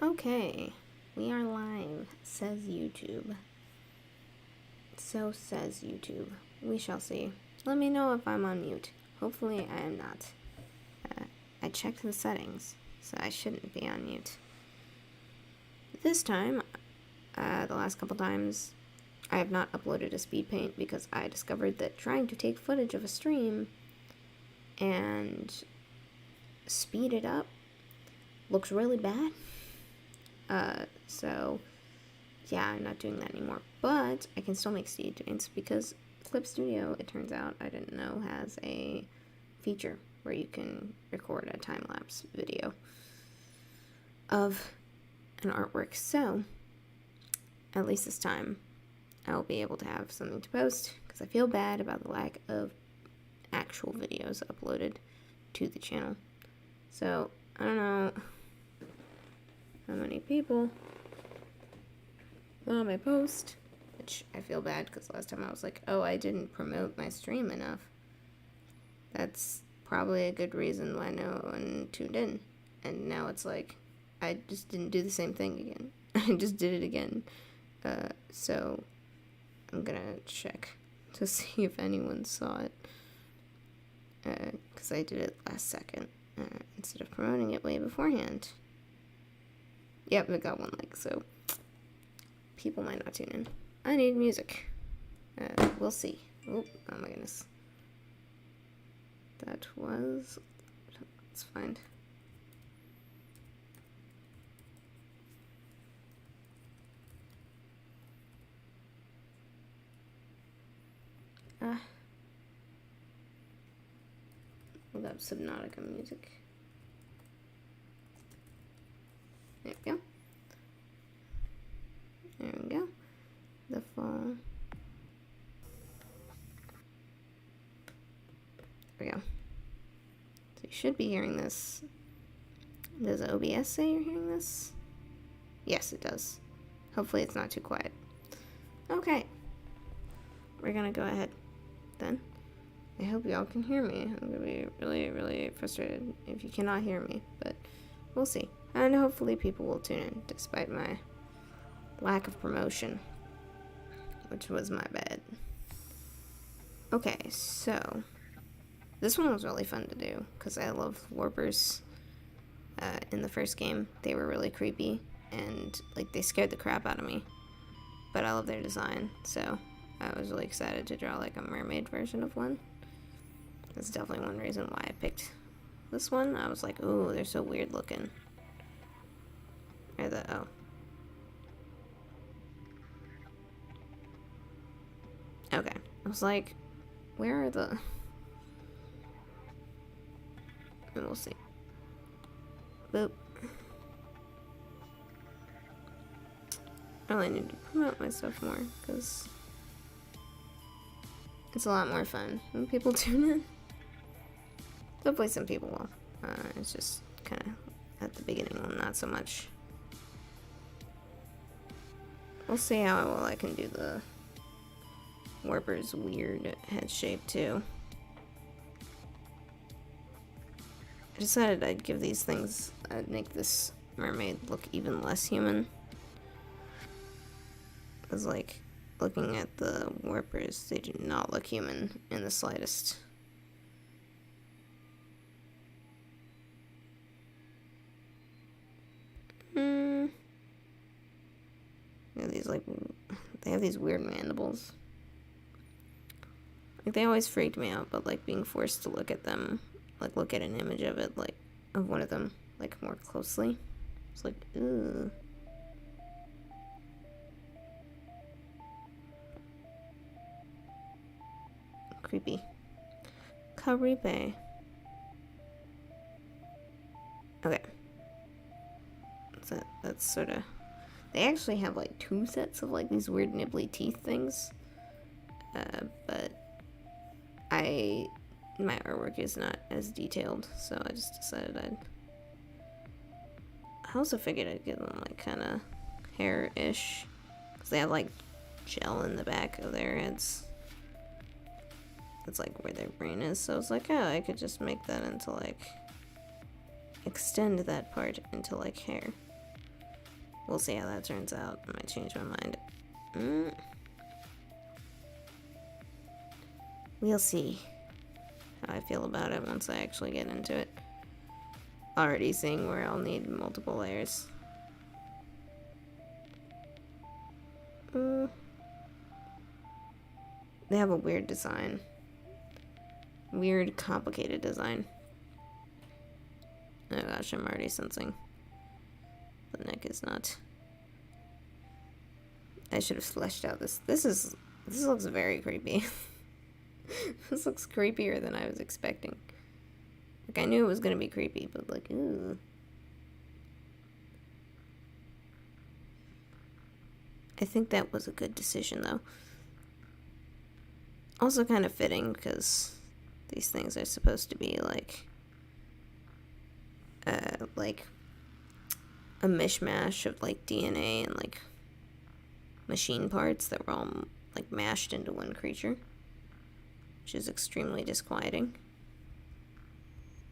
Okay, we are live, says YouTube. So says YouTube. We shall see. Let me know if I'm on mute. Hopefully I am not. I checked the settings, so I shouldn't be on mute. This time, the last couple times, I have not uploaded a speed paint because I discovered that trying to take footage of a stream and speed it up looks really bad. So yeah, I'm not doing that anymore, but I can still make speed paints because Clip Studio, it turns out, I didn't know, has a feature where you can record a time-lapse video of an artwork. So at least this time I'll be able to have something to post because I feel bad about the lack of actual videos uploaded to the channel. So I don't know how many people saw my post, which I feel bad because last time I was like, oh, I didn't promote my stream enough. That's probably a good reason why no one tuned in. And now it's like, I just didn't do the same thing again. I just did it again. So I'm gonna check to see if anyone saw it. Because I did it last second instead of promoting it way beforehand. Yep, it got one like, so people might not tune in. I need music. We'll see. Oh my goodness. That was... Let's find... Look up Subnautica music. There we go. There we go. The fall. There we go. So you should be hearing this. Does OBS say you're hearing this? Yes, it does. Hopefully it's not too quiet. Okay. We're gonna go ahead then. I hope y'all can hear me. I'm gonna be really, really frustrated if you cannot hear me, but we'll see. And hopefully people will tune in despite my lack of promotion, which was my bad. Okay, so this one was really fun to do because I love warpers. In the first game, they were really creepy and like they scared the crap out of me, but I love their design, so I was really excited to draw like a mermaid version of one. That's definitely one reason why I picked this one. I was like, ooh, they're so weird looking. Or the, oh. Okay. I was like, where are the... And we'll see. Boop. I really need to promote myself more, because it's a lot more fun when people tune in. Hopefully some people will. It's just kind of at the beginning, well, not so much. We'll see how well I can do the warper's weird head shape too. I decided I'd give these things, I'd make this mermaid look even less human. Because like, looking at the warpers, they do not look human in the slightest. They have these like, they have these weird mandibles. Like they always freaked me out, but like being forced to look at them, like look at an image of it, like of one of them, like more closely. It's like, ooh. Creepy. Caribe. Okay. So that's sort of... They actually have like 2 sets of like these weird nibbly teeth things. But my artwork is not as detailed, so I just decided I also figured I'd give them like kind of hair-ish. Because they have like gel in the back of their heads. That's like where their brain is, so I was like, oh, I could just make that into like... extend that part into like hair. We'll see how that turns out. I might change my mind. We'll see how I feel about it once I actually get into it. Already seeing where I'll need multiple layers. They have a weird design. Weird, complicated design. Oh gosh, I'm already sensing the neck is not. I should have fleshed out this. This looks very creepy. This looks creepier than I was expecting. Like, I knew it was gonna be creepy, but like, ooh. I think that was a good decision, though. Also kind of fitting, because these things are supposed to be like a mishmash of like DNA and like machine parts that were all like mashed into one creature, which is extremely disquieting.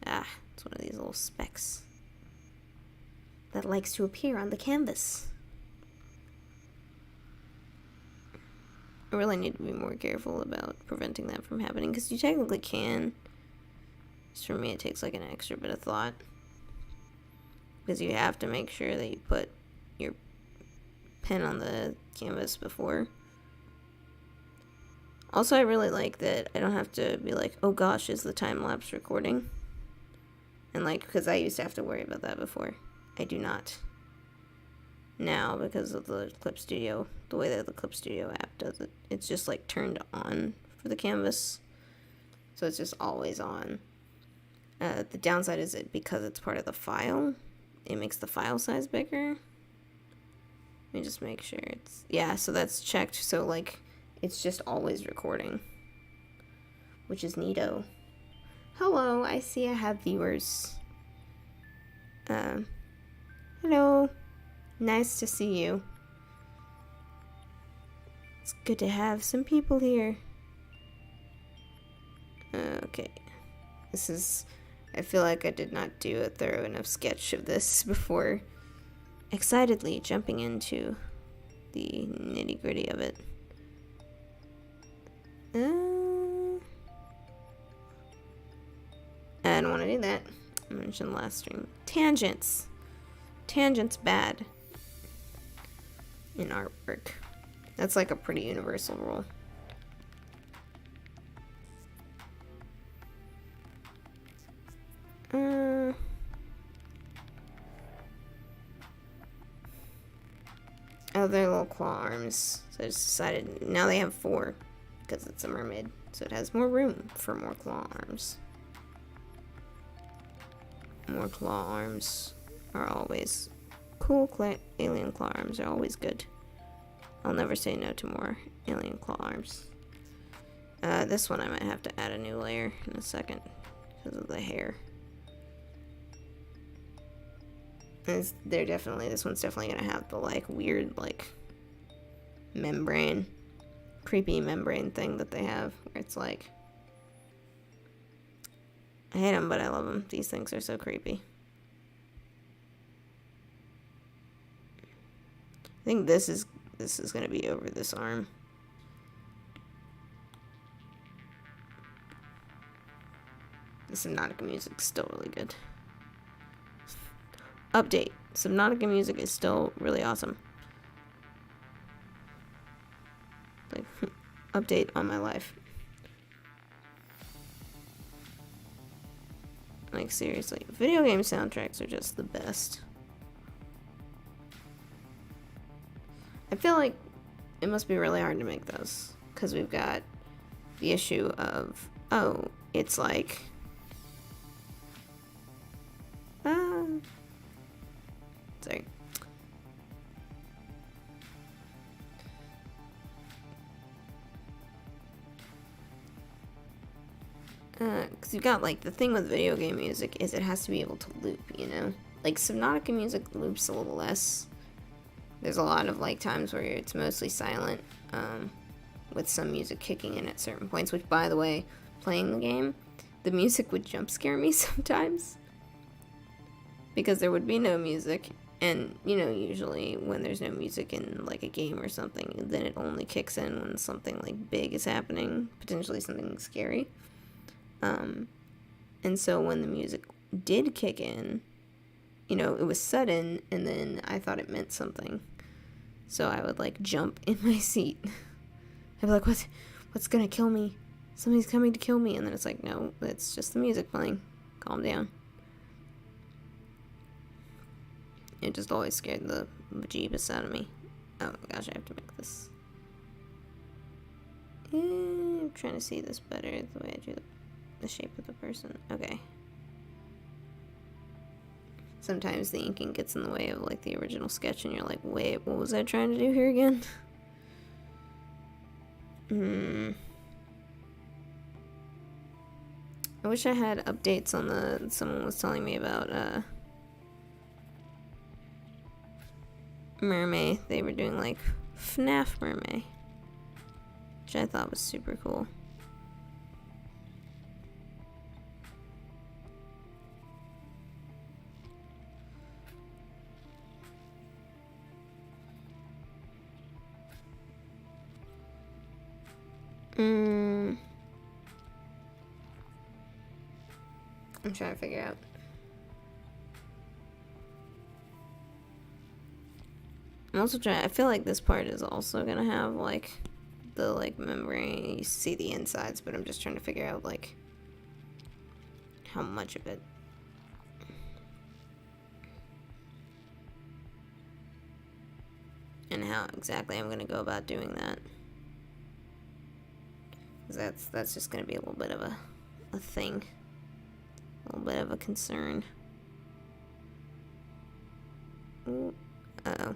Ah, it's one of these little specks that likes to appear on the canvas. I really need to be more careful about preventing that from happening, because you technically can. Just for me, it takes like an extra bit of thought, because you have to make sure that you put your pen on the canvas before. Also, I really like that I don't have to be like, oh gosh, is the time-lapse recording? And like, because I used to have to worry about that before. I do not now, because of the Clip Studio, the way that the Clip Studio app does it. It's just like turned on for the canvas, so it's just always on. The downside is that because it's part of the file, it makes the file size bigger. Let me just make sure it's, yeah, so that's checked, so like it's just always recording, which is neato. Hello, I see I have viewers. Hello. Nice to see you. It's good to have some people here. Okay. This is... I feel like I did not do a thorough enough sketch of this before excitedly jumping into the nitty-gritty of it. I don't want to do that. I mentioned last stream. Tangents. Tangents bad in artwork. That's like a pretty universal rule. Oh, they're little claw arms. So I just decided, now they have 4, because it's a mermaid. So it has more room for more claw arms. More claw arms are always cool. Alien claw arms are always good. I'll never say no to more alien claw arms. This one I might have to add a new layer in a second because of the hair. This one's definitely gonna have the like weird like membrane, creepy membrane thing that they have, where it's like, I hate them, but I love them. These things are so creepy. I think this is gonna be over this arm. The Subnautica music's still really good. Update. Subnautica music is still really awesome. Like, update on my life. Like, seriously. Video game soundtracks are just the best. I feel like it must be really hard to make those, because we've got the issue of, oh, it's like, sorry. Because you've got, like, the thing with video game music is it has to be able to loop, you know? Like, Subnautica music loops a little less. There's a lot of, like, times where it's mostly silent, with some music kicking in at certain points, which, by the way, playing the game, the music would jump scare me sometimes. Because there would be no music, And, you know, usually when there's no music in, like, a game or something, then it only kicks in when something, like, big is happening, potentially something scary. And so when the music did kick in, you know, it was sudden, and then I thought it meant something. So I would, like, jump in my seat. I'd be like, what's gonna kill me? Somebody's coming to kill me. And then it's like, no, it's just the music playing. Calm down. It just always scared the bejeebus out of me. Oh my gosh, I have to make this. I'm trying to see this better the way I do the shape of the person. Okay. Sometimes the inking gets in the way of, like, the original sketch, and you're like, wait, what was I trying to do here again? I wish I had updates on someone was telling me about, Mermaid. They were doing, like, FNAF Mermaid, which I thought was super cool. I'm trying to figure out. I'm also trying. I feel like this part is also gonna have, like, the, like, membrane. You see the insides, but I'm just trying to figure out, like, how much of it. And how exactly I'm gonna go about doing that. Because that's just gonna be a little bit of a thing. A little bit of a concern. Ooh. Uh-oh.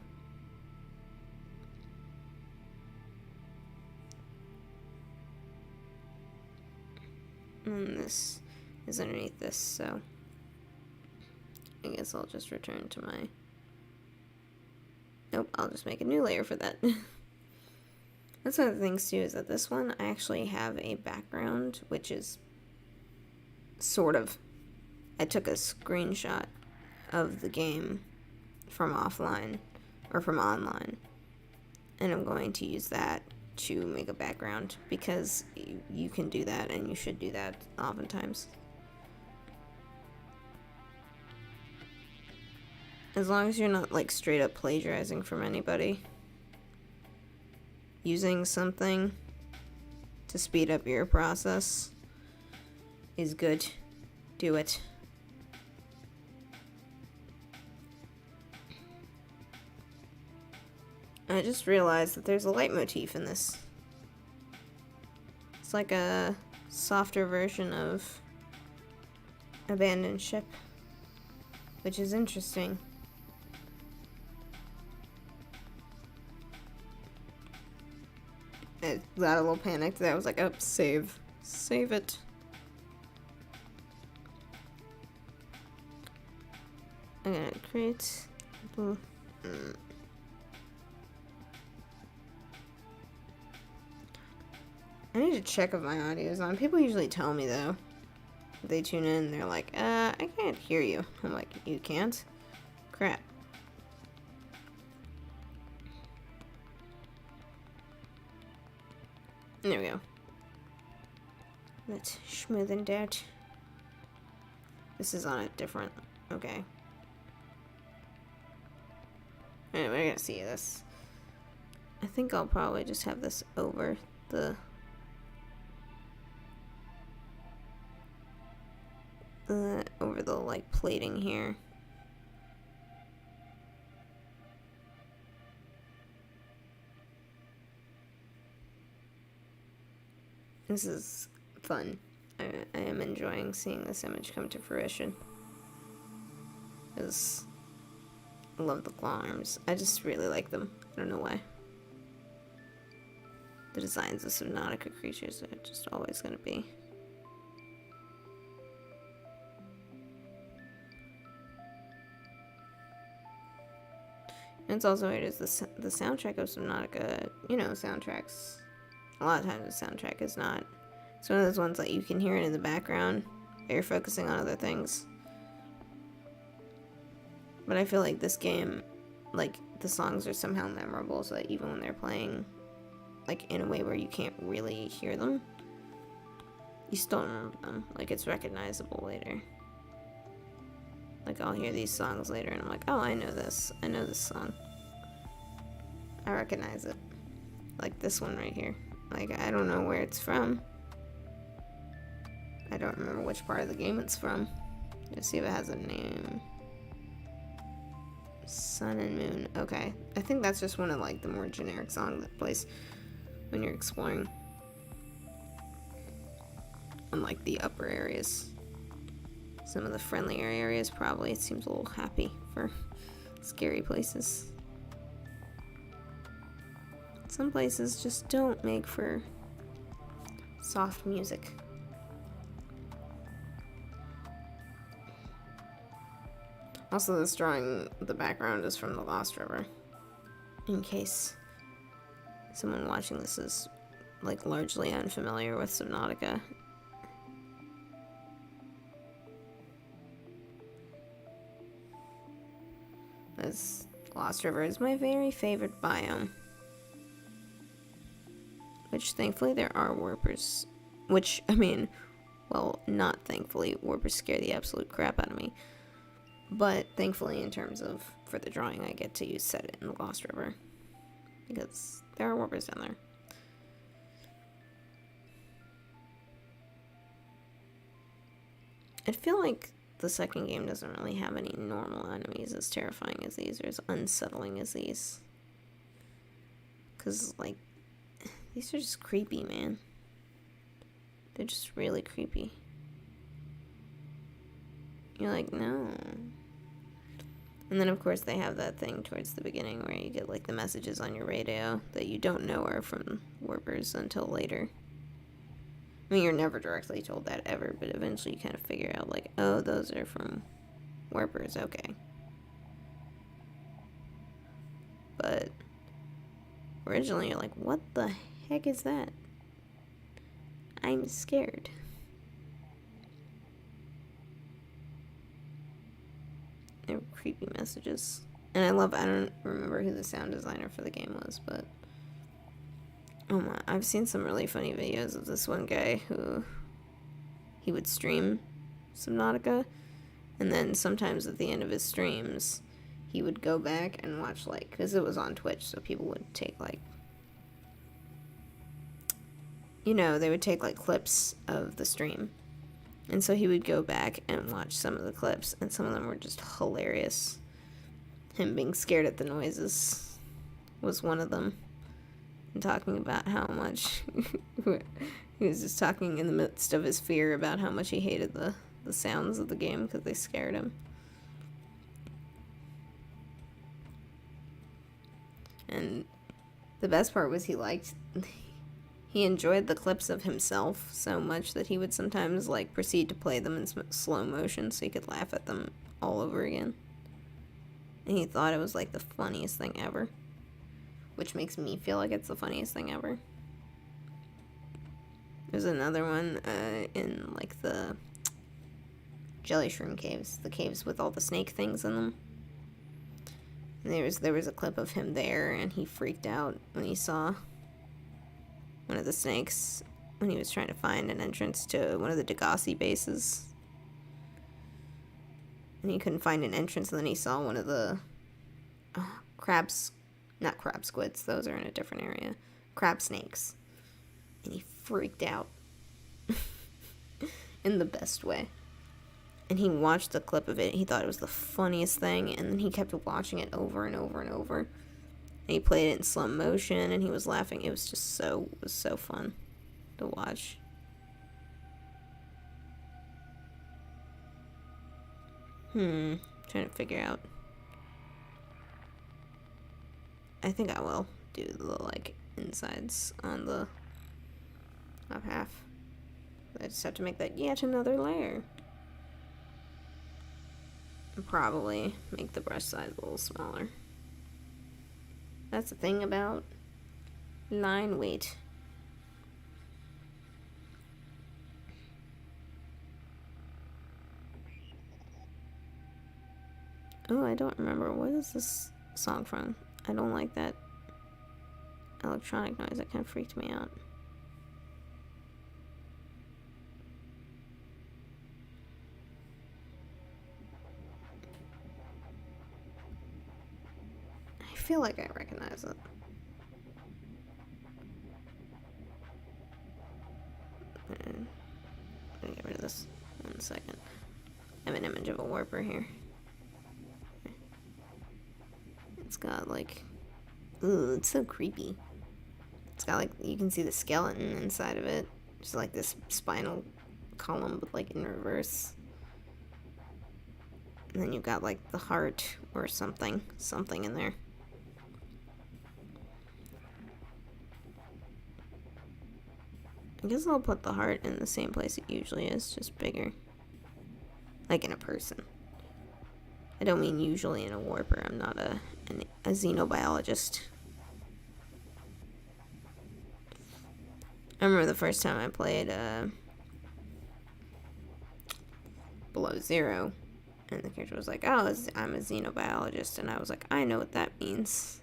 And this is underneath this, so I guess I'll just return to my... Nope, I'll just make a new layer for that. That's one of the things, too, is that this one, I actually have a background, which is sort of... I took a screenshot of the game from offline, or from online, and I'm going to use that to make a background, because you can do that, and you should do that oftentimes. As long as you're not, like, straight up plagiarizing from anybody. Using something to speed up your process is good. Do it. I just realized that there's a leitmotif in this. It's like a softer version of Abandoned Ship, which is interesting. I got a little panicked there. I was like, oh, save. Save it. I'm gonna create... I need to check if my audio is on. People usually tell me, though. They tune in, they're like, I can't hear you. I'm like, you can't? Crap. There we go. Let's smoothen that. This is on a different... Okay. Alright, we're gonna see this. I think I'll probably just have this over the... over the, like, plating here. This is fun. I am enjoying seeing this image come to fruition. Because I love the claw arms. I just really like them. I don't know why. The designs of Subnautica creatures are just always going to be. And it's also weird is the soundtrack of Subnautica, you know, soundtracks. A lot of times the soundtrack is not. It's one of those ones that you can hear it in the background, but you're focusing on other things. But I feel like this game, like, the songs are somehow memorable, so that even when they're playing, like, in a way where you can't really hear them, you still remember them. Like, it's recognizable later. Like, I'll hear these songs later, and I'm like, oh, I know this. I know this song. I recognize it. Like, this one right here. Like, I don't know where it's from. I don't remember which part of the game it's from. Let's see if it has a name. Sun and Moon. Okay. I think that's just one of, like, the more generic songs that plays when you're exploring. Unlike the upper areas. Some of the friendlier areas probably. It seems a little happy for scary places. Some places just don't make for soft music. Also, this drawing, the background is from the Lost River. In case someone watching this is, like, largely unfamiliar with Subnautica. This Lost River is my very favorite biome. Which, thankfully, there are warpers. Which, I mean, well, not thankfully. Warpers scare the absolute crap out of me. But, thankfully, in terms of, for the drawing, I get to set it in the Lost River. Because there are warpers down there. I feel like the second game doesn't really have any normal enemies as terrifying as these, or as unsettling as these. Because, like, these are just creepy, man. They're just really creepy. You're like, no. And then, of course, they have that thing towards the beginning where you get, like, the messages on your radio that you don't know are from warpers until later. I mean, you're never directly told that ever, but eventually you kind of figure out, like, oh, those are from warpers, okay. But originally you're like, what the heck is that? I'm scared. They were creepy messages. And I don't remember who the sound designer for the game was, but oh my, I've seen some really funny videos of this one guy who he would stream Subnautica, and then sometimes at the end of his streams he would go back and watch, like, because it was on Twitch, so people would take, like, you know, they would take, like, clips of the stream, and so he would go back and watch some of the clips, and some of them were just hilarious. Him being scared at the noises was one of them. And talking about how much he was just talking in the midst of his fear about how much he hated the sounds of the game because they scared him. And the best part was he enjoyed the clips of himself so much that he would sometimes, like, proceed to play them in slow motion so he could laugh at them all over again. And he thought it was, like, the funniest thing ever. Which makes me feel like it's the funniest thing ever. There's another one in, like, the jelly shroom caves. The caves with all the snake things in them. And there was a clip of him there, and he freaked out when he saw one of the snakes when he was trying to find an entrance to one of the Degassi bases. And he couldn't find an entrance, and then he saw one of the not crab squids, those are in a different area. Crab snakes. And he freaked out. In the best way. And he watched the clip of it. He thought it was the funniest thing. And then he kept watching it over and over and over. And he played it in slow motion. And he was laughing. It was just so fun to watch. Trying to figure out. I think I will do the, like, insides on the top half. I just have to make that yet another layer. And probably make the brush size a little smaller. That's the thing about line weight. Oh, I don't remember. What is this song from? I don't like that electronic noise. That kind of freaked me out. I feel like I recognize it. Let me get rid of this. 1 second. I have an image of a warper here. It's got like... Ooh, it's so creepy. It's got like... You can see the skeleton inside of it. Just like this spinal column, but like in reverse. And then you've got like the heart or something in there. I guess I'll put the heart in the same place it usually is, just bigger. Like in a person. I don't mean usually in a warper. I'm not a xenobiologist. I remember the first time I played Below Zero, and the character was like, oh, I'm a xenobiologist, and I was like, I know what that means.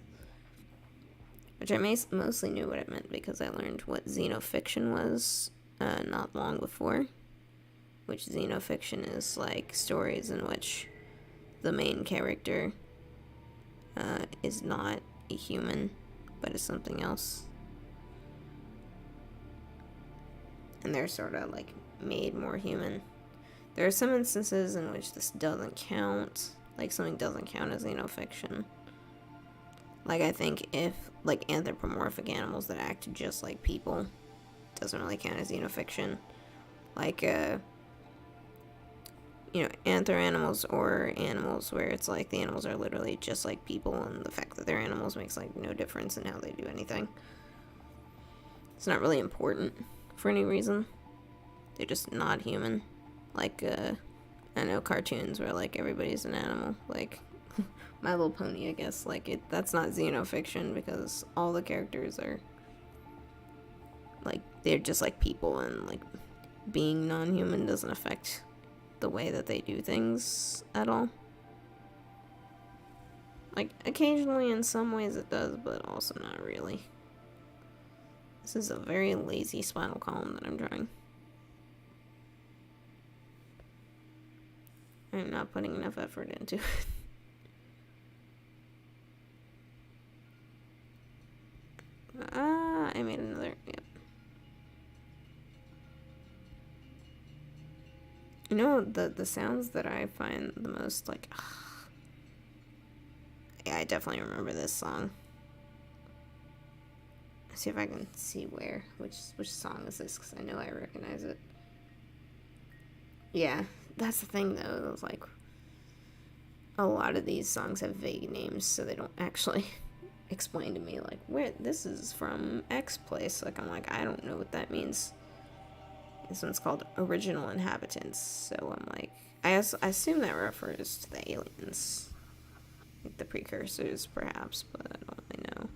Which I mostly knew what it meant because I learned what xenofiction was not long before. Which xenofiction is like stories in which the main character is not a human, but is something else. And they're sort of like made more human. There are some instances in which this doesn't count, like something doesn't count as xenofiction. Like I think if like anthropomorphic animals that act just like people doesn't really count as xenofiction. Like you know, anthro-animals or animals where it's like the animals are literally just like people and the fact that they're animals makes like no difference in how they do anything. It's not really important for any reason. They're just not human. Like, I know cartoons where like everybody's an animal. Like, My Little Pony, I guess. Like, that's not xenofiction because all the characters are, like, they're just like people and like being non-human doesn't affect the way that they do things at all. Like, occasionally in some ways it does, but also not really. This is a very lazy spinal column that I'm drawing. I'm not putting enough effort into it. I made another, yep. You know, the sounds that I find the most, like, yeah, I definitely remember this song. Let's see if I can see which song is this, because I know I recognize it. Yeah, that's the thing, though. It's like, a lot of these songs have vague names, so they don't actually explain to me, like, where this is from X place. Like, I'm like, I don't know what that means. This one's called Original Inhabitants, so I'm like, I assume that refers to the aliens. Like the precursors, perhaps, but I don't really know.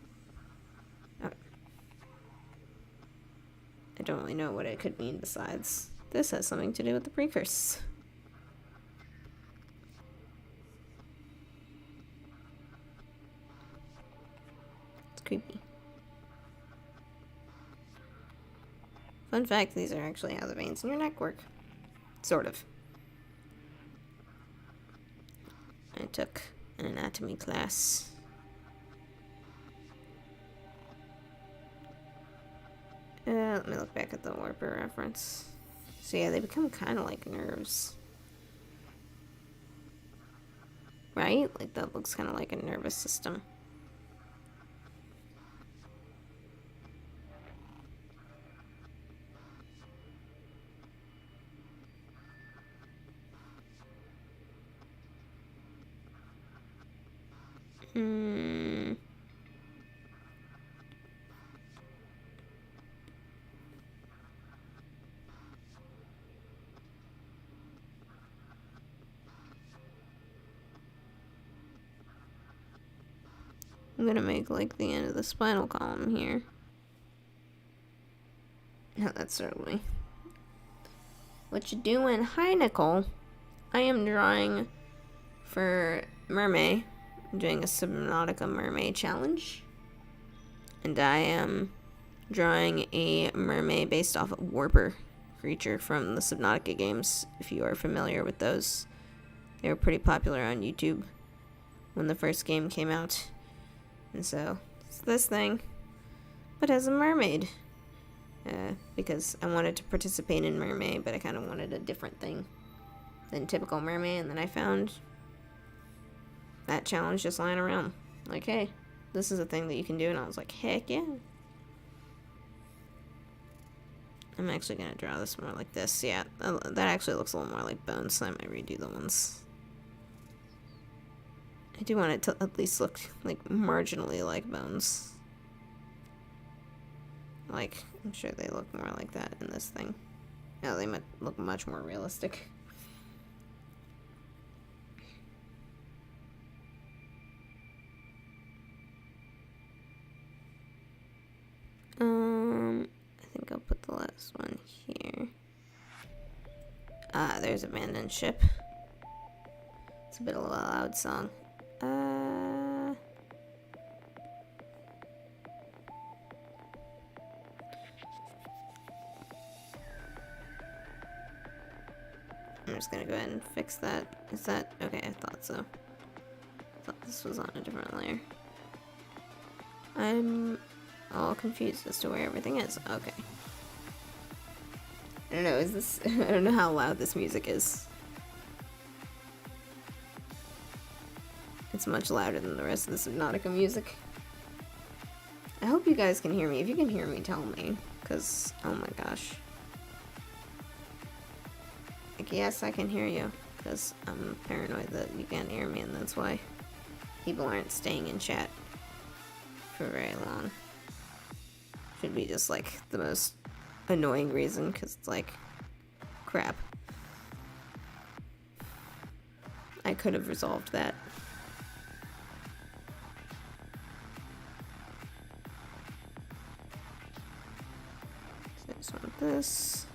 I don't really know what it could mean besides this has something to do with the precursors. It's creepy. Fun fact, these are actually how the veins in your neck work. Sort of. I took an anatomy class. Let me look back at the warper reference. So yeah, they become kind of like nerves. Right? Like that looks kind of like a nervous system. I'm gonna make like the end of the spinal column here. No, that's certainly. What you doing? Hi, Nicole. I am drawing for Mermay. I'm doing a Subnautica Mermay challenge. And I am drawing a mermaid based off a warper creature from the Subnautica games, if you are familiar with those. They were pretty popular on YouTube when the first game came out. And so, it's this thing, but as a mermaid. Because I wanted to participate in Mermaid, but I kind of wanted a different thing than typical Mermaid, and then I found that challenge just lying around. Like, hey, this is a thing that you can do, and I was like, heck yeah. I'm actually going to draw this more like this. Yeah, that actually looks a little more like bones, so I might redo the ones. I do want it to at least look like marginally like bones. Like, I'm sure they look more like that in this thing. No, they might look much more realistic. I think I'll put the last one here. There's Abandoned Ship. It's a bit of a loud song. I'm just gonna go ahead and fix that. Is that okay? I thought so. I thought this was on a different layer. I'm all confused as to where everything is. Okay. I don't know, is this... I don't know how loud this music is. It's much louder than the rest of the Subnautica music. I hope you guys can hear me. If you can hear me, tell me. Because, oh my gosh. Like, yes, I can hear you. Because I'm paranoid that you can't hear me, and that's why people aren't staying in chat for very long. Should be just, like, the most annoying reason, because it's like, crap. I could have resolved that. So I just want this.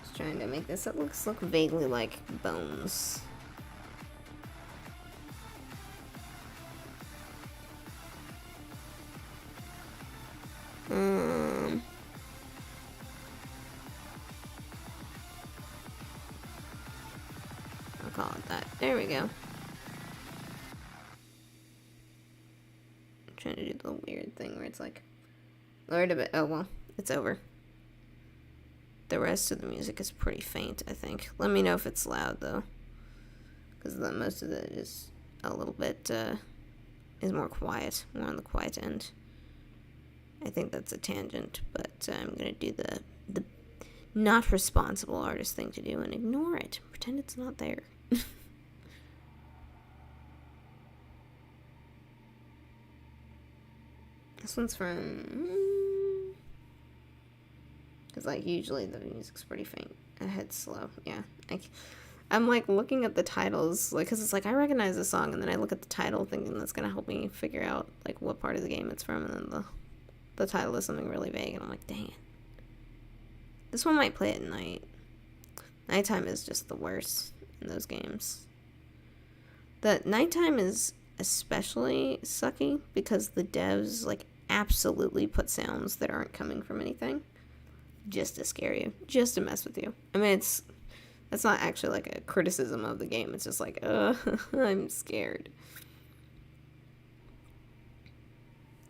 Just trying to make this, it look vaguely like bones. I'll call it that. There we go. I'm trying to do the weird thing where it's like, lowered a bit. Oh, well, it's over. The rest of the music is pretty faint, I think. Let me know if it's loud, though. Because most of it is a little bit, is more quiet. More on the quiet end. I think that's a tangent, but I'm going to do the not responsible artist thing to do and ignore it. Pretend it's not there. This one's from... Because, like, usually the music's pretty faint. I had slow, yeah. I'm, like, looking at the titles, like, because it's like, I recognize the song, and then I look at the title thinking that's going to help me figure out, like, what part of the game it's from, and then the title is something really vague, and I'm like, dang it. This one might play at night. Nighttime is just the worst in those games. The nighttime is especially sucky because the devs, like, absolutely put sounds that aren't coming from anything just to scare you, just to mess with you. I mean, that's not actually, like, a criticism of the game. It's just like, I'm scared.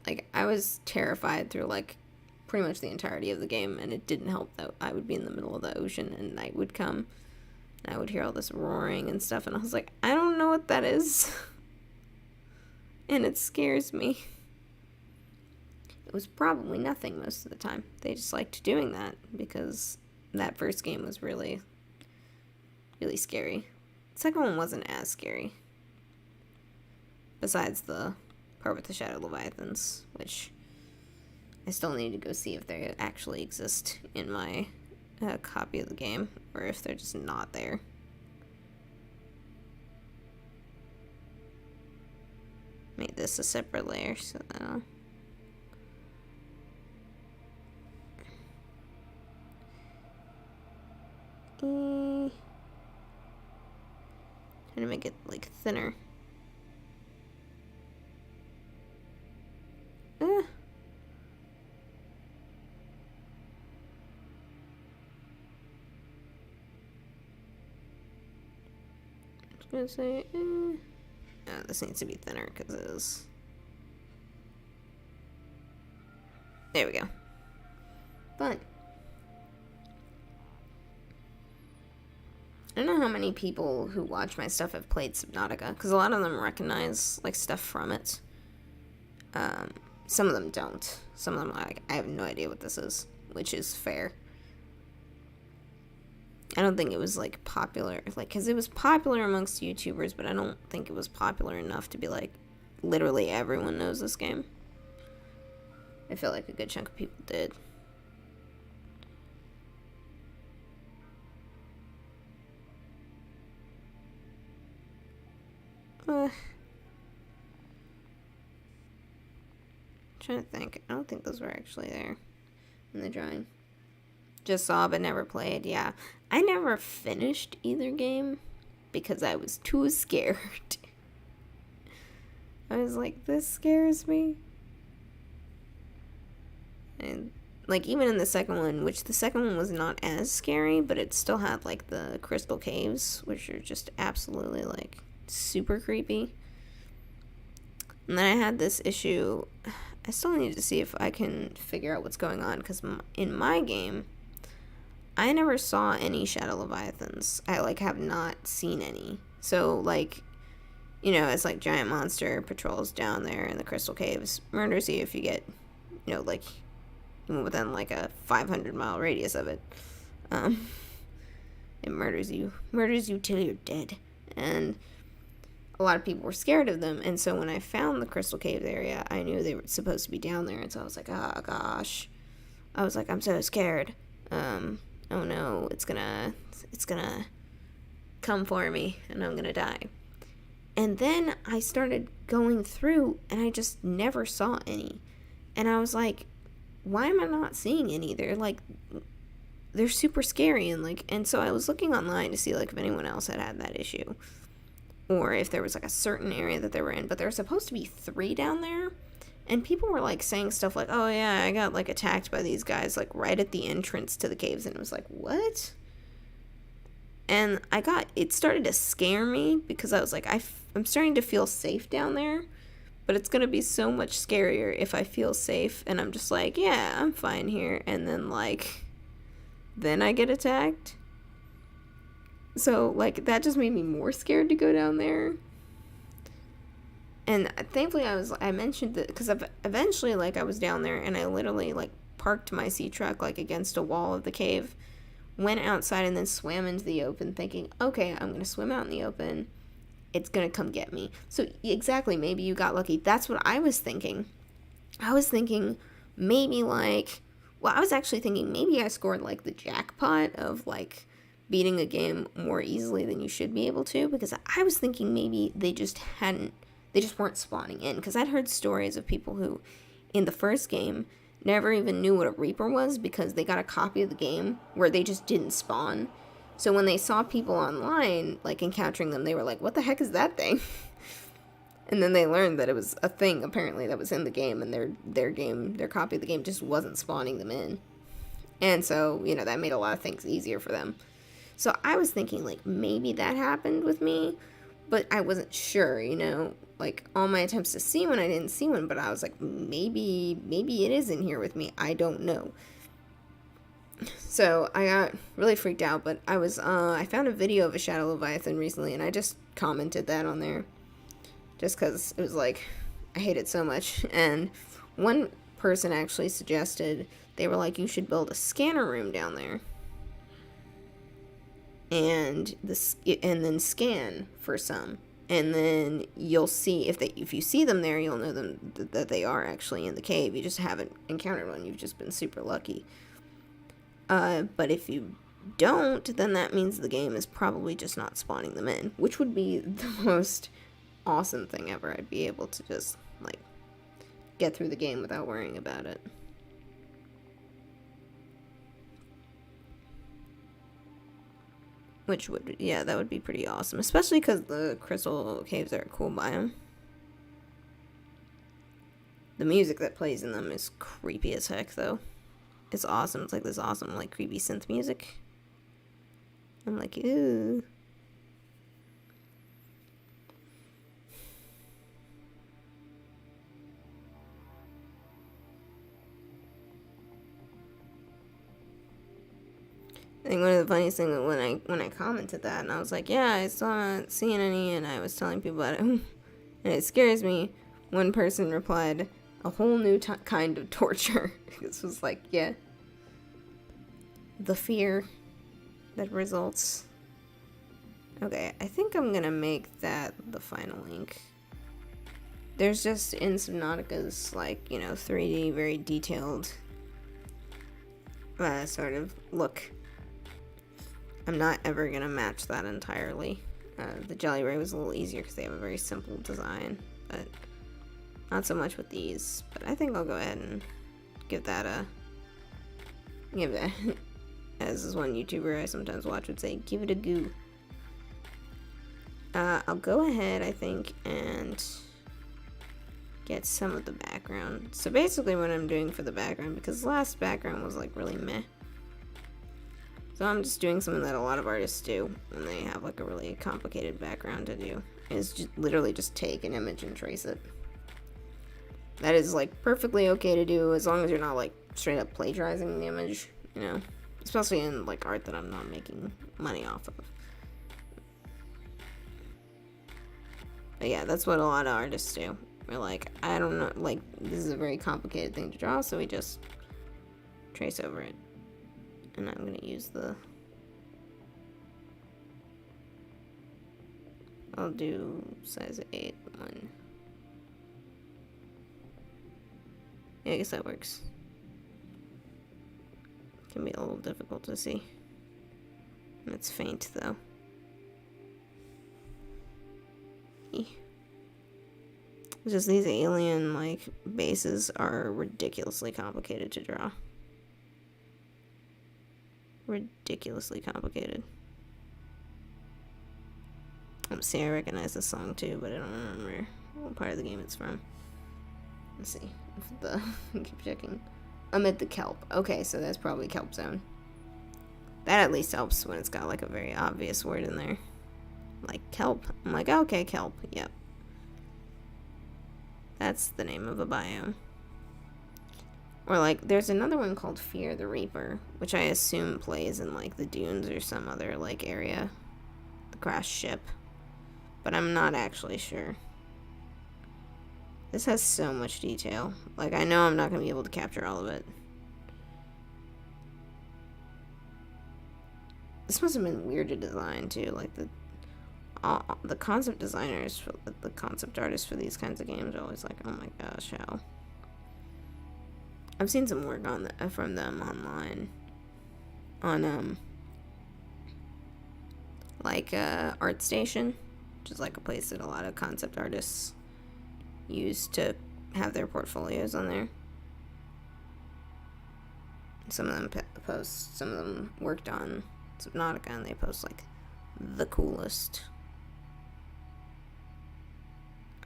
Like, I was terrified through, like, pretty much the entirety of the game, and it didn't help that I would be in the middle of the ocean and night would come, and I would hear all this roaring and stuff, and I was like, I don't know what that is. And it scares me. It was probably nothing most of the time. They just liked doing that because that first game was really, really scary. The second one wasn't as scary. Besides the part with the Shadow Leviathans, which I still need to go see if they actually exist in my copy of the game, or if they're just not there. Make this a separate layer so that Trying to make it, like, thinner. I was gonna say, oh, this needs to be thinner because it is. There we go. But I don't know how many people who watch my stuff have played Subnautica, because a lot of them recognize, like, stuff from it. Some of them don't. Some of them are like, I have no idea what this is, which is fair. I don't think it was, like, popular, like, because it was popular amongst YouTubers, but I don't think it was popular enough to be, like, literally everyone knows this game. I feel like a good chunk of people did. Trying to think. I don't think those were actually there in the drawing. Just saw but never played. Yeah, I never finished either game because I was too scared. I was like, this scares me. And like, even in the second one, which the second one was not as scary, but it still had like the crystal caves, which are just absolutely like super creepy. And then I had this issue. I still need to see if I can figure out what's going on, because in my game, I never saw any shadow leviathans. I like have not seen any. So like, you know, it's like giant monster patrols down there in the crystal caves, murders you if you get, you know, like within like a 500-mile radius of it. It murders you till you're dead. And a lot of people were scared of them, and so when I found the crystal cave area, I knew they were supposed to be down there, and so I was like, oh gosh. I was like, I'm so scared. Oh no, it's gonna come for me, and I'm gonna die. And then I started going through, and I just never saw any. And I was like, why am I not seeing any? They're super scary, and so I was looking online to see like if anyone else had that issue, or if there was like a certain area that they were in. But there were supposed to be 3 down there, and people were like saying stuff like, oh yeah, I got like attacked by these guys like right at the entrance to the caves, and it was like, what? And it started to scare me, because I was like, I'm starting to feel safe down there, but it's gonna be so much scarier if I feel safe and I'm just like, yeah, I'm fine here, and then I get attacked. So, like, that just made me more scared to go down there. And thankfully I mentioned that, because eventually, like, I was down there, and I literally, like, parked my sea truck, like, against a wall of the cave, went outside, and then swam into the open, thinking, okay, I'm gonna swim out in the open. It's gonna come get me. So, exactly, maybe you got lucky. That's what I was thinking. I was thinking maybe, like, I was actually thinking maybe I scored, like, the jackpot of, like, beating a game more easily than you should be able to, because I was thinking maybe they just weren't spawning in, because I'd heard stories of people who, in the first game, never even knew what a Reaper was, because they got a copy of the game where they just didn't spawn. So when they saw people online, like, encountering them, they were like, what the heck is that thing? And then they learned that it was a thing, apparently, that was in the game, and their copy of the game just wasn't spawning them in. And so, you know, that made a lot of things easier for them. So I was thinking, like, maybe that happened with me, but I wasn't sure, you know? Like, all my attempts to see one, I didn't see one, but I was like, maybe it is in here with me. I don't know. So I got really freaked out, but I found a video of a shadow leviathan recently, and I just commented that on there. Just because it was like, I hate it so much. And one person actually suggested, they were like, you should build a scanner room down there. And then scan for some, and then you'll see if you see them there, you'll know that they are actually in the cave. You just haven't encountered one. You've just been super lucky. But if you don't, then that means the game is probably just not spawning them in, which would be the most awesome thing ever. I'd be able to just like get through the game without worrying about it. Which would, yeah, that would be pretty awesome. Especially because the crystal caves are a cool biome. The music that plays in them is creepy as heck, though. It's awesome. It's like this awesome, like, creepy synth music. I'm like, ooh. I think one of the funniest things when I commented that, and I was like, yeah, I still haven't seen any, and I was telling people about it, and it scares me. One person replied, a whole new kind of torture. This was like, yeah, the fear that results. Okay, I think I'm gonna make that the final link. There's just in Subnautica's, like, you know, 3D, very detailed sort of look. I'm not ever gonna match that entirely. The Jelly Ray was a little easier because they have a very simple design, but not so much with these. But I think I'll go ahead and give that as this one YouTuber I sometimes watch would say, give it a goo. I'll go ahead, I think, and get some of the background. So basically what I'm doing for the background, because the last background was like really meh. So I'm just doing something that a lot of artists do when they have like a really complicated background to do. Is just literally just take an image and trace it. That is like perfectly okay to do as long as you're not like straight up plagiarizing the image, you know. Especially in like art that I'm not making money off of. But yeah, that's what a lot of artists do. They're like, I don't know, like, this is a very complicated thing to draw, so we just trace over it. And I'm gonna use I'll do size 8 one. Yeah, I guess that works. Can be a little difficult to see. And it's faint though. It's just these alien like bases are ridiculously complicated to draw. Ridiculously complicated. See, I recognize this song too, but I don't remember what part of the game it's from. Let's see. Keep checking. Amid the kelp. Okay, so that's probably Kelp Zone. That at least helps when it's got like a very obvious word in there. Like kelp. I'm like, okay, kelp. Yep. That's the name of a biome. Or like, there's another one called Fear the Reaper, which I assume plays in like the dunes or some other like area. The crashed ship. But I'm not actually sure. This has so much detail. Like, I know I'm not going to be able to capture all of it. This must have been weird to design too. Like the concept designers, the concept artists for these kinds of games are always like, oh my gosh, how. I've seen some work on from them online. On like ArtStation, which is like a place that a lot of concept artists use to have their portfolios on there. Some of them post, some of them worked on Subnautica, and they post like the coolest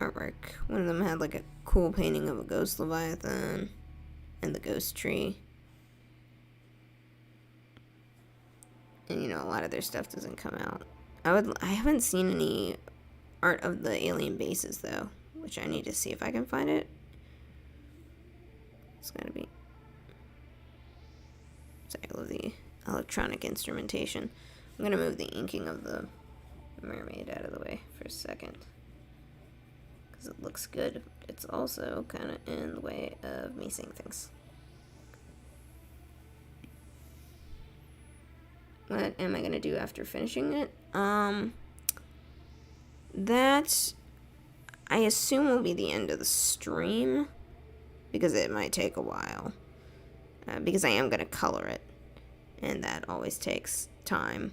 artwork. One of them had like a cool painting of a ghost leviathan and the ghost tree. And you know, a lot of their stuff doesn't come out. I haven't seen any art of the alien bases though, which I need to see if I can find it. It's gotta be. Sorry, I love the electronic instrumentation. I'm gonna move the inking of the mermaid out of the way for a second, because it looks good. It's also kind of in the way of me seeing things. What am I gonna do after finishing it? That I assume will be the end of the stream, because it might take a while. Because I am gonna color it, and that always takes time.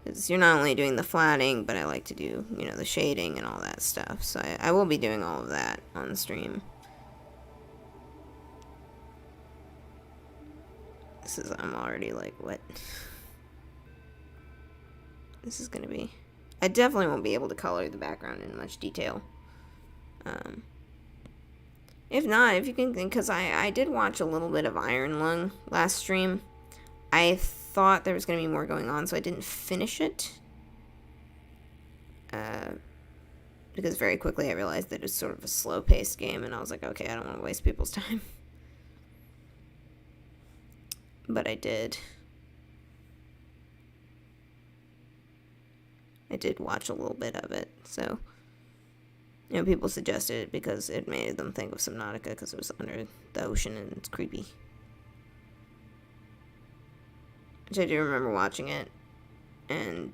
Because you're not only doing the flatting, but I like to do, you know, the shading and all that stuff. So I will be doing all of that on the stream. I'm already like, what? this is gonna be... I definitely won't be able to color the background in much detail. If not, if you can think, because I did watch a little bit of Iron Lung last stream. I thought there was going to be more going on, so I didn't finish it. Because very quickly I realized that it was sort of a slow-paced game, and I was like, okay, I don't want to waste people's time. But I did. I did watch a little bit of it, so... You know, people suggested it because it made them think of Subnautica because it was under the ocean and it's creepy. Which I do remember watching it and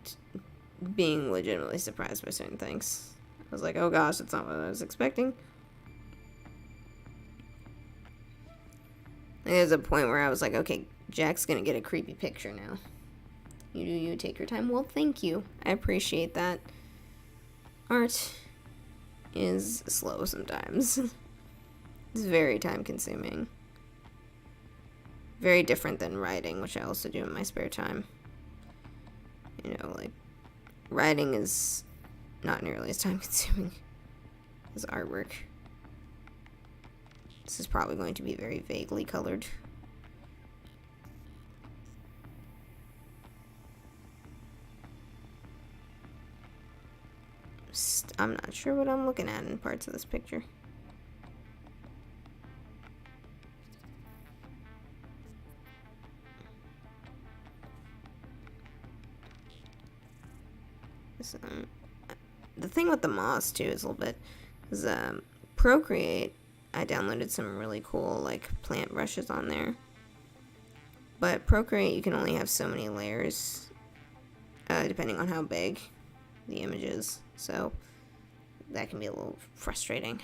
being legitimately surprised by certain things. I was like, oh gosh, that's not what I was expecting. And there's a point where I was like, okay, Jack's gonna get a creepy picture now. You take your time. Well, thank you. I appreciate that. Art is slow sometimes. It's very time consuming. Very different than writing, which I also do in my spare time. You know, like, writing is not nearly as time consuming as artwork. This is probably going to be very vaguely colored. I'm not sure what I'm looking at in parts of this picture. The thing with the moss too is a little bit is Procreate. I downloaded some really cool like plant brushes on there, but Procreate you can only have so many layers depending on how big the image is, so that can be a little frustrating.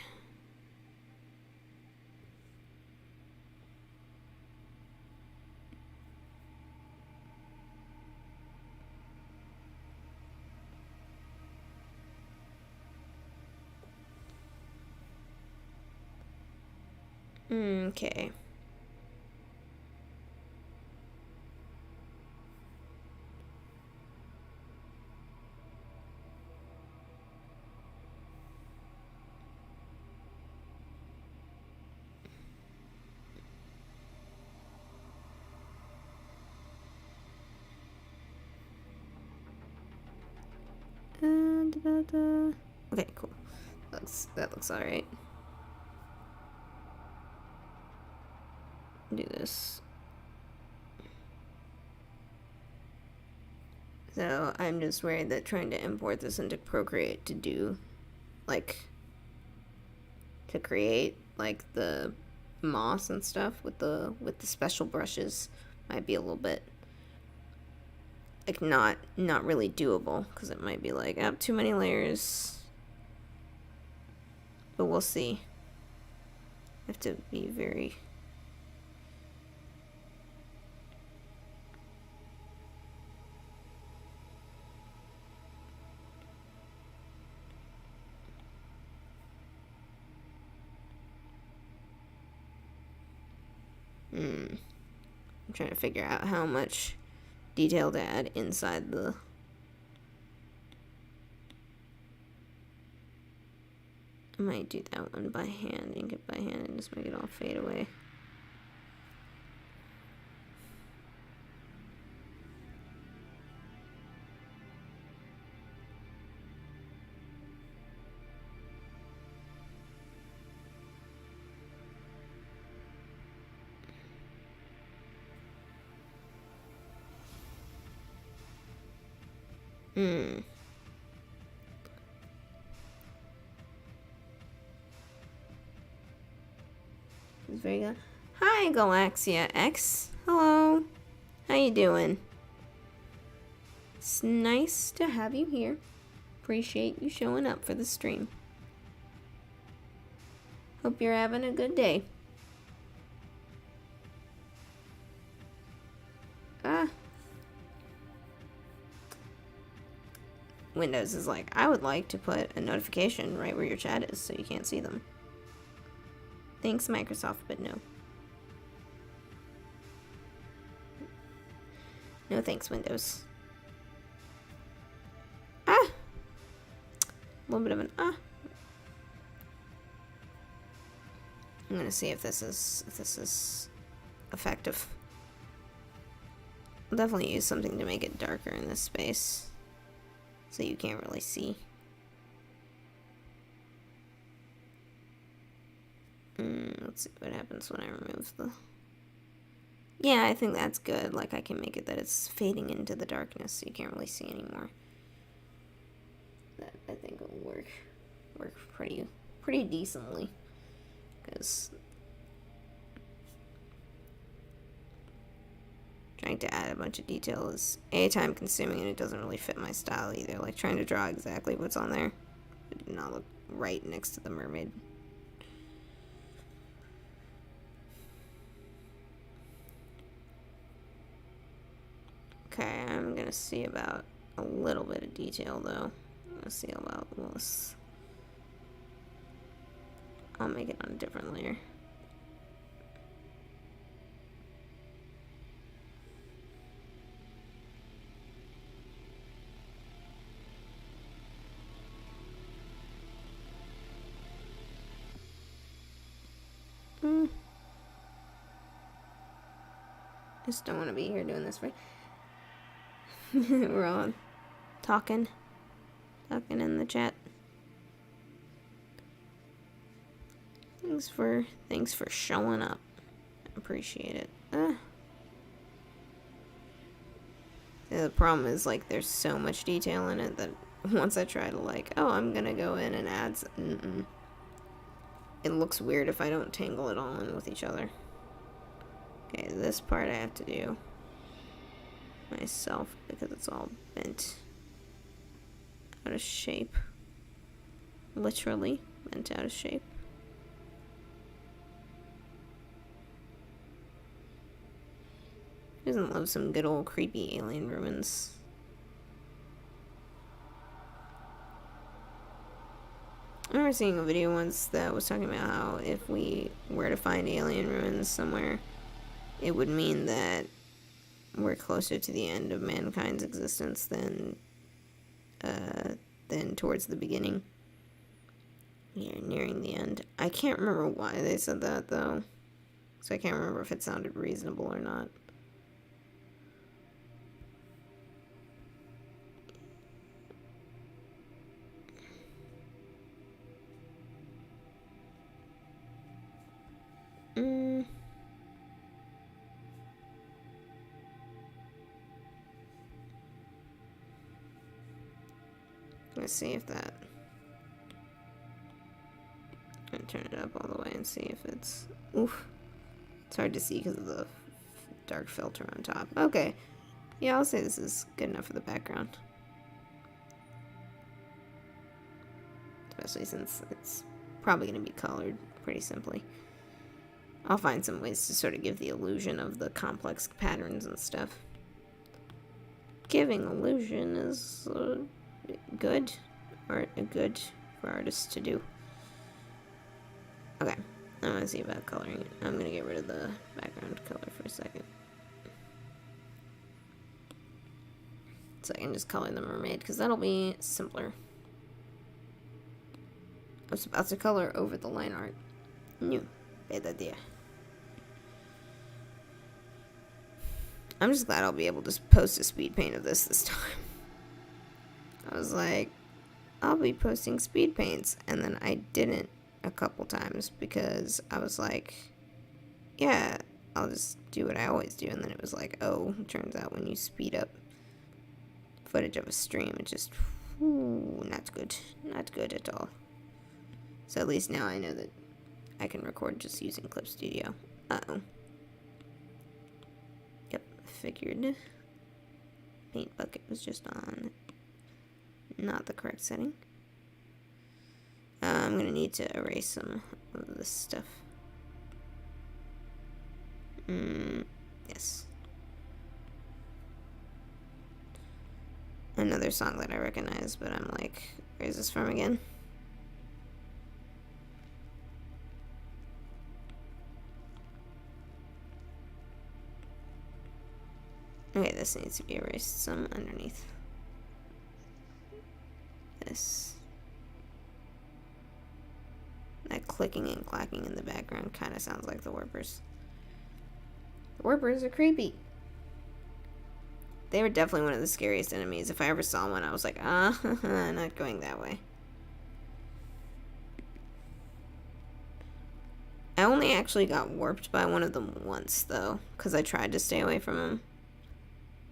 Okay. Okay, cool. That looks alright. Do this. So I'm just worried that trying to import this into Procreate to do, like, to create like the moss and stuff with the special brushes might be a little bit like not really doable, because it might be like, oh, too many layers. But we'll see. I have to be very... I'm trying to figure out how much detail to add inside the... I might do that one by hand, ink it by hand, and just make it all fade away. It's very good. Hi, Galaxia X. Hello. How you doing? It's nice to have you here. Appreciate you showing up for the stream. Hope you're having a good day. Windows is like, I would like to put a notification right where your chat is so you can't see them. Thanks, Microsoft, but no. No thanks, Windows. little bit of an I'm gonna see if this is effective. I'll definitely use something to make it darker in this space, so you can't really see. Let's see what happens when I remove the... Yeah, I think that's good. Like, I can make it that it's fading into the darkness, so you can't really see anymore. That, I think, will work pretty decently. Because trying to add a bunch of detail is time consuming, and it doesn't really fit my style either. Like, trying to draw exactly what's on there, it did not look right next to the mermaid. Okay, I'm gonna see about a little bit of detail though. I'm gonna see about this. I'll make it on a different layer. Just don't want to be here doing this right. We're all talking in the chat. Thanks for showing up. I appreciate it. Yeah, the problem is, like, there's so much detail in it that once I try to, like, oh, I'm gonna go in and add it looks weird if I don't tangle it all in with each other. Okay, this part I have to do myself because it's all bent out of shape. Literally bent out of shape. Who doesn't love some good old creepy alien ruins? I remember seeing a video once that was talking about how if we were to find alien ruins somewhere, it would mean that we're closer to the end of mankind's existence than towards the beginning. We're nearing the end. I can't remember why they said that, though. So I can't remember if it sounded reasonable or not. Let's see if that... I'm gonna turn it up all the way and see if it's... Oof. It's hard to see because of the dark filter on top. Okay. Yeah, I'll say this is good enough for the background. Especially since it's probably going to be colored pretty simply. I'll find some ways to sort of give the illusion of the complex patterns and stuff. Giving illusion is good for artists to do. Okay, I want to see about coloring it. I'm going to get rid of the background color for a second. So I can just color the mermaid, because that'll be simpler. I was about to color over the line art. New. Bad idea. I'm just glad I'll be able to post a speed paint of this time. I was like, I'll be posting speed paints, and then I didn't a couple times because I was like, yeah, I'll just do what I always do, and then it was like, oh, it turns out when you speed up footage of a stream, it just, not good at all. So at least now I know that I can record just using Clip Studio. Uh-oh. Yep, figured. Paint bucket was just on not the correct setting. I'm gonna need to erase some of this stuff. Yes. Another song that I recognize, but I'm like, where is this from again? Okay, this needs to be erased some underneath. This. That clicking and clacking in the background kind of sounds like the warpers. The warpers are creepy. They were definitely one of the scariest enemies. If I ever saw one, I was like, not going that way. I only actually got warped by one of them once, though, because I tried to stay away from him.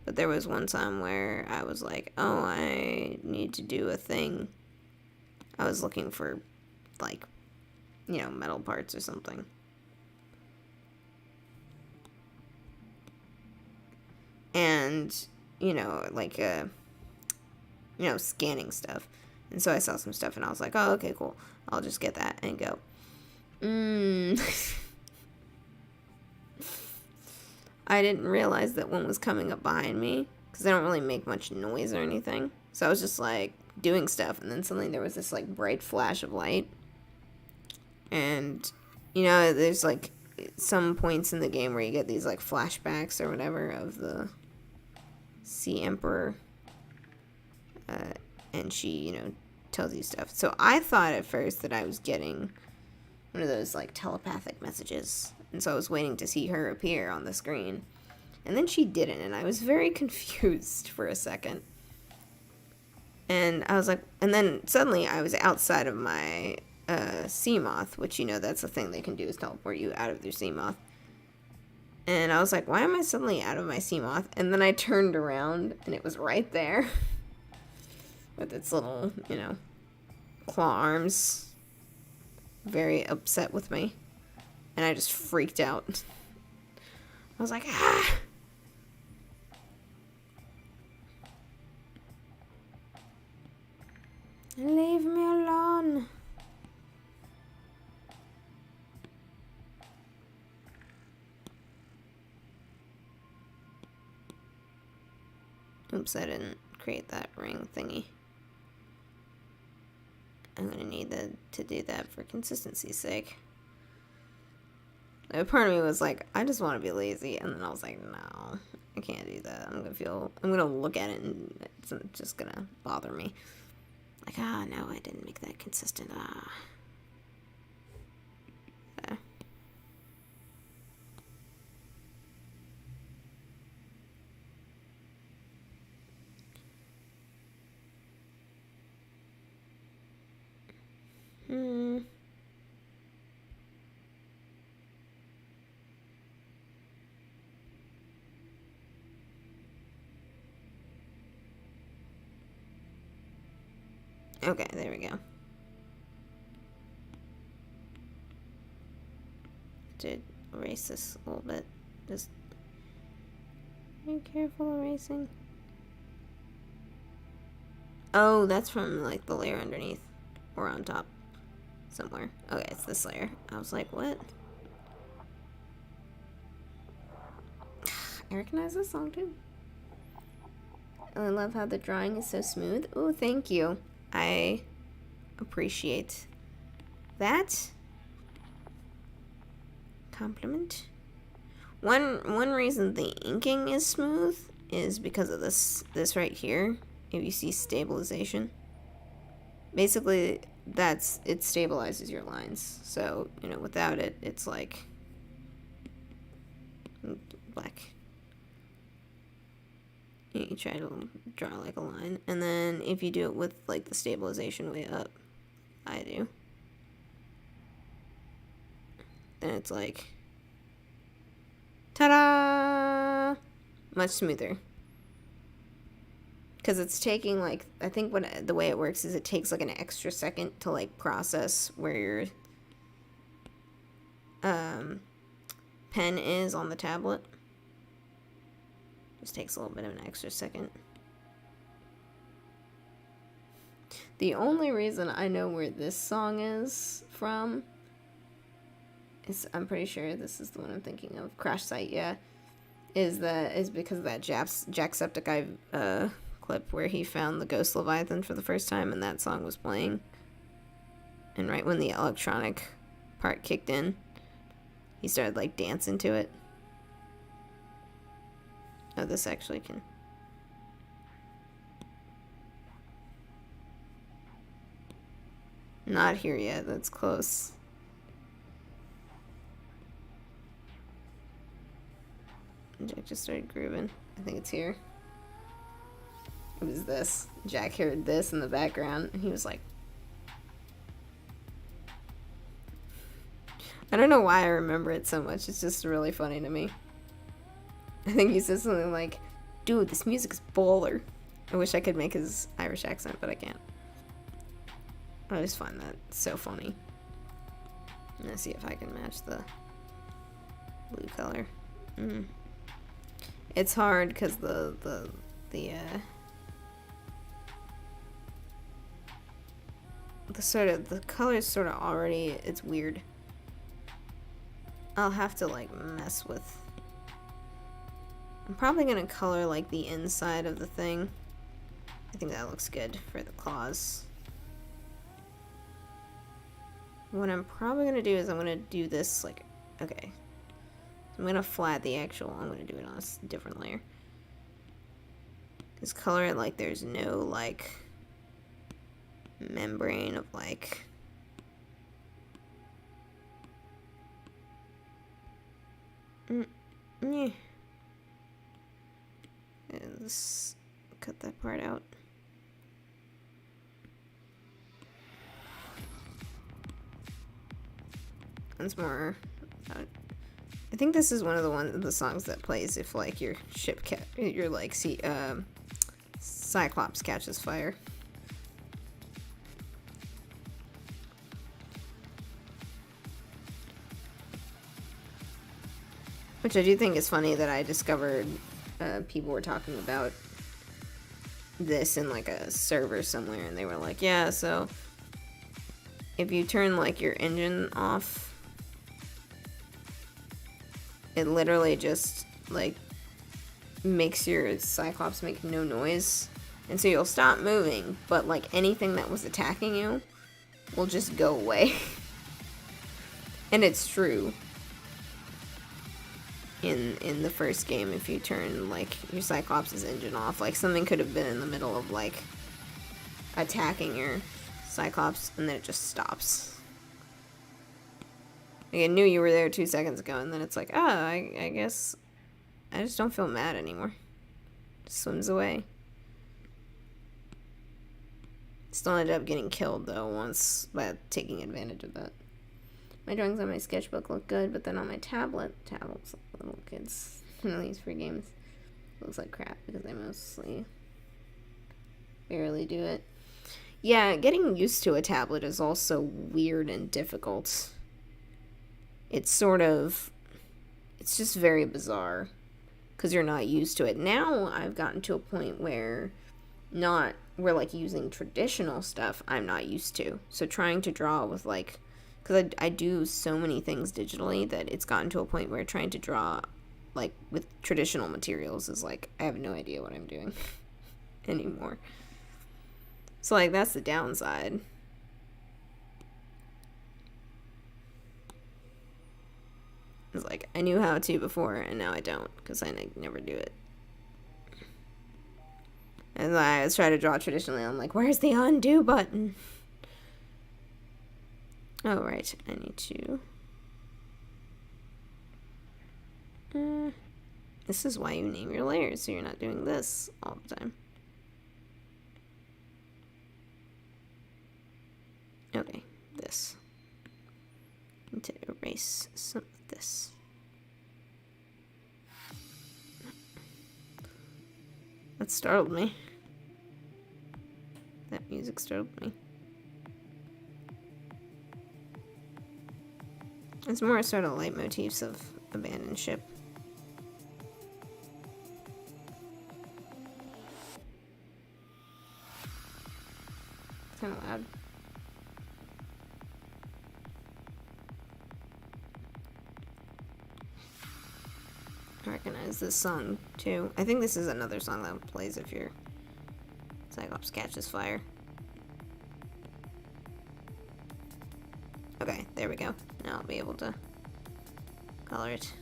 But there was one time where I was like, oh, I need to do a thing. I was looking for, like, you know, metal parts or something. And, you know, like, scanning stuff. And so I saw some stuff and I was like, oh, okay, cool. I'll just get that and go. I didn't realize that one was coming up behind me because they don't really make much noise or anything. So I was just like doing stuff and then suddenly there was this like bright flash of light. And, you know, there's like some points in the game where you get these like flashbacks or whatever of the Sea Emperor. And she, you know, tells you stuff. So I thought at first that I was getting one of those like telepathic messages, and so I was waiting to see her appear on the screen, and then she didn't, and I was very confused for a second. And I was like, and then suddenly I was outside of my sea moth, which, you know, that's the thing they can do, is teleport you out of their sea moth. And I was like, why am I suddenly out of my sea moth? And then I turned around and it was right there with its little, you know, claw arms, very upset with me, and I just freaked out. I was like, ah! Leave me alone. Oops, I didn't create that ring thingy. I'm gonna need to do that for consistency's sake. Part of me was like, I just want to be lazy, and then I was like, no, I can't do that. I'm gonna look at it and it's just gonna bother me. Like, no, I didn't make that consistent. Okay, there we go. To erase this a little bit. Just be careful erasing. Oh, that's from like the layer underneath or on top somewhere. Okay, it's this layer. I was like, what? I recognize this song too. I love how the drawing is so smooth. Oh, thank you. I appreciate that compliment. One reason the inking is smooth is because of this right here. If you see stabilization, basically it stabilizes your lines. So, you know, without it, it's like black. You try to draw like a line, and then if you do it with like the stabilization way up, I do, then it's like, ta-da! Much smoother. Because it's taking like, I think the way it works is it takes like an extra second to like process where your pen is on the tablet. Just takes a little bit of an extra second. The only reason I know where this song is from is, I'm pretty sure this is the one I'm thinking of, Crash Site, yeah, is because of that Jacksepticeye clip where he found the Ghost Leviathan for the first time and that song was playing. And right when the electronic part kicked in, he started like dancing to it. Oh, this actually can. Not here yet, that's close. Jack just started grooving. I think it's here. It was this. Jack heard this in the background, and he was like... I don't know why I remember it so much. It's just really funny to me. I think he said something like, dude, this music is baller. I wish I could make his Irish accent, but I can't. I just find that so funny. I'm gonna see if I can match the blue color. It's hard because the color is sort of already, it's weird. I'll have to like mess with. I'm probably gonna color like the inside of the thing. I think that looks good for the claws. What I'm probably gonna do is I'm gonna do this like, okay. I'm gonna flat the actual, I'm gonna do it on a different layer. Just color it like there's no like membrane of like yeah. Let's cut that part out. Once more. I think this is one of the songs that plays if like your your like Cyclops catches fire. Which I do think is funny that I discovered people were talking about this in like a server somewhere, and they were like, yeah, so if you turn like your engine off, it literally just like makes your Cyclops make no noise, and so you'll stop moving, but like anything that was attacking you will just go away. And it's true. In the first game, if you turn like your Cyclops' engine off, like something could have been in the middle of like attacking your Cyclops, and then it just stops. Like, I knew you were there 2 seconds ago, and then it's like, oh, I guess I just don't feel mad anymore. Just swims away. Still ended up getting killed though once by taking advantage of that. My drawings on my sketchbook look good, but then on my tablets, little kids, these free games, looks like crap because I mostly barely do it. Yeah, getting used to a tablet is also weird and difficult. It's just very bizarre because you're not used to it. Now I've gotten to a point where we're like using traditional stuff I'm not used to. So trying to draw with like, because I do so many things digitally that it's gotten to a point where trying to draw like with traditional materials is like, I have no idea what I'm doing anymore. So like that's the downside. It's like I knew how to before and now I don't because I never do it. And I was trying to draw traditionally. I'm like, where's the undo button? Oh, right. I need to... this is why you name your layers, so you're not doing this all the time. Okay, this. I need to erase some of this. That startled me. That music startled me. It's more sort of leitmotifs of abandoned ship. It's kind of loud. I recognize this song too. I think this is another song that plays if your Cyclops catches fire. Okay, there we go. Now I'll be able to color it.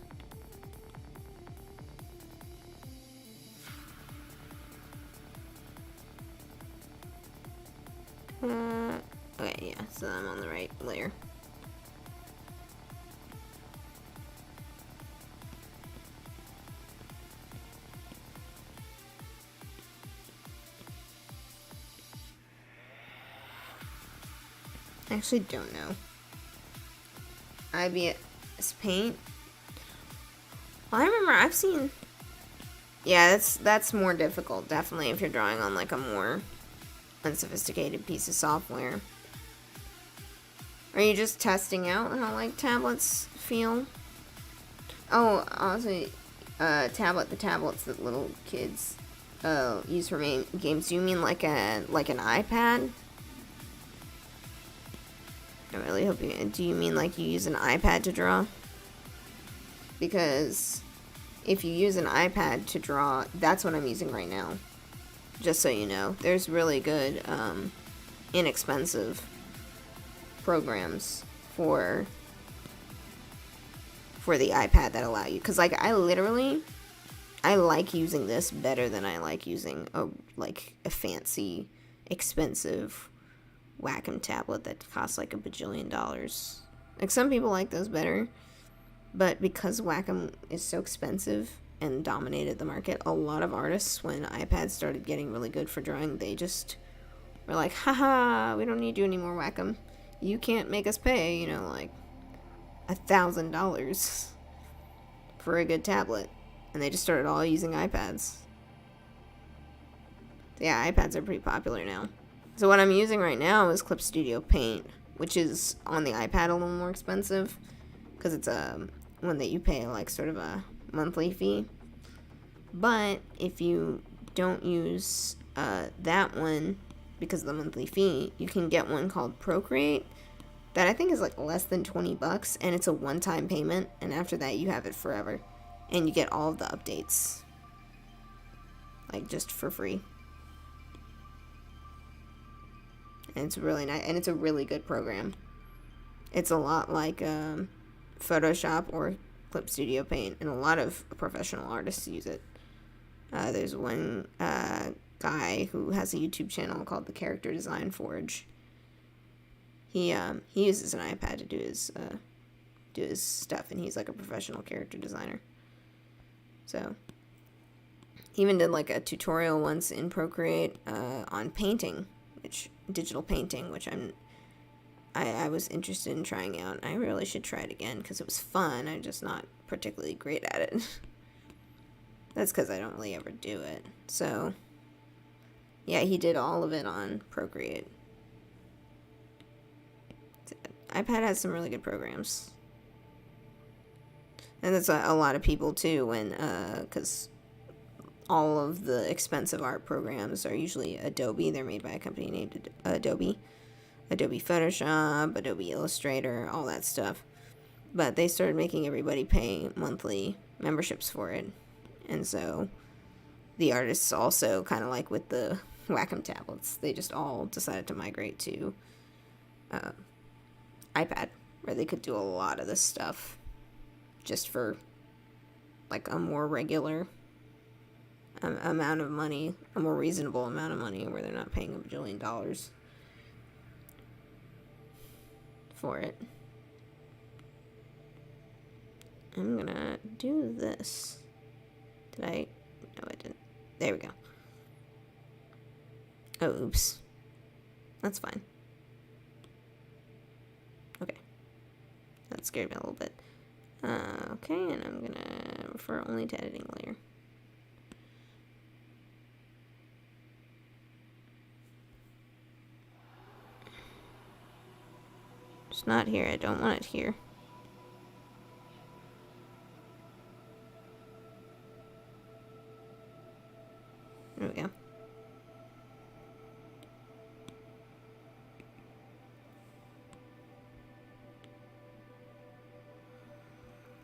Okay, yeah, so I'm on the right layer. I actually don't know. IBS Paint. Well, I remember I've seen... Yeah, that's more difficult, definitely, if you're drawing on, like, a more unsophisticated piece of software. Are you just testing out how, like, tablets feel? Oh, also, the tablets that little kids use for games. Do you mean like an iPad? I really hope you... Do you mean like you use an iPad to draw? Because if you use an iPad to draw, that's what I'm using right now. Just so you know. There's really good, inexpensive programs for the iPad that allow you. Because, like, I like using this better than I like using a fancy, expensive Wacom tablet that costs like $1 bajillion. Like, some people like those better, but because Wacom is so expensive and dominated the market, a lot of artists, when iPads started getting really good for drawing, they just were like, haha, we don't need you anymore, Wacom. You can't make us pay, you know, like $1,000 for a good tablet. And they just started all using iPads. Yeah, iPads are pretty popular now. So what I'm using right now is Clip Studio Paint, which is on the iPad a little more expensive because it's one that you pay like sort of a monthly fee. But if you don't use that one because of the monthly fee, you can get one called Procreate that I think is like less than $20, and it's a one-time payment, and after that you have it forever, and you get all of the updates, like, just for free. And it's really nice, and it's a really good program. It's a lot like Photoshop or Clip Studio Paint, and a lot of professional artists use it. There's one guy who has a YouTube channel called The Character Design Forge. He uses an iPad to do his stuff, and he's like a professional character designer. So he even did like a tutorial once in Procreate on painting, digital painting, which I was interested in trying out. I really should try it again because it was fun. I'm just not particularly great at it. That's because I don't really ever do it. So yeah, he did all of it on Procreate. iPad has some really good programs. And that's a lot of people too, because all of the expensive art programs are usually Adobe. They're made by a company named Adobe. Adobe Photoshop, Adobe Illustrator, all that stuff. But they started making everybody pay monthly memberships for it. And so the artists also, kind of like with the Wacom tablets, they just all decided to migrate to iPad, where they could do a lot of this stuff just for like a more regular amount of money, a more reasonable amount of money, where they're not paying $1 bajillion for it. I'm gonna do this. Did I? No, I didn't. There we go. Oh, oops. That's fine. Okay. That scared me a little bit. Okay, and I'm gonna refer only to editing layer. It's not here. I don't want it here. There we go.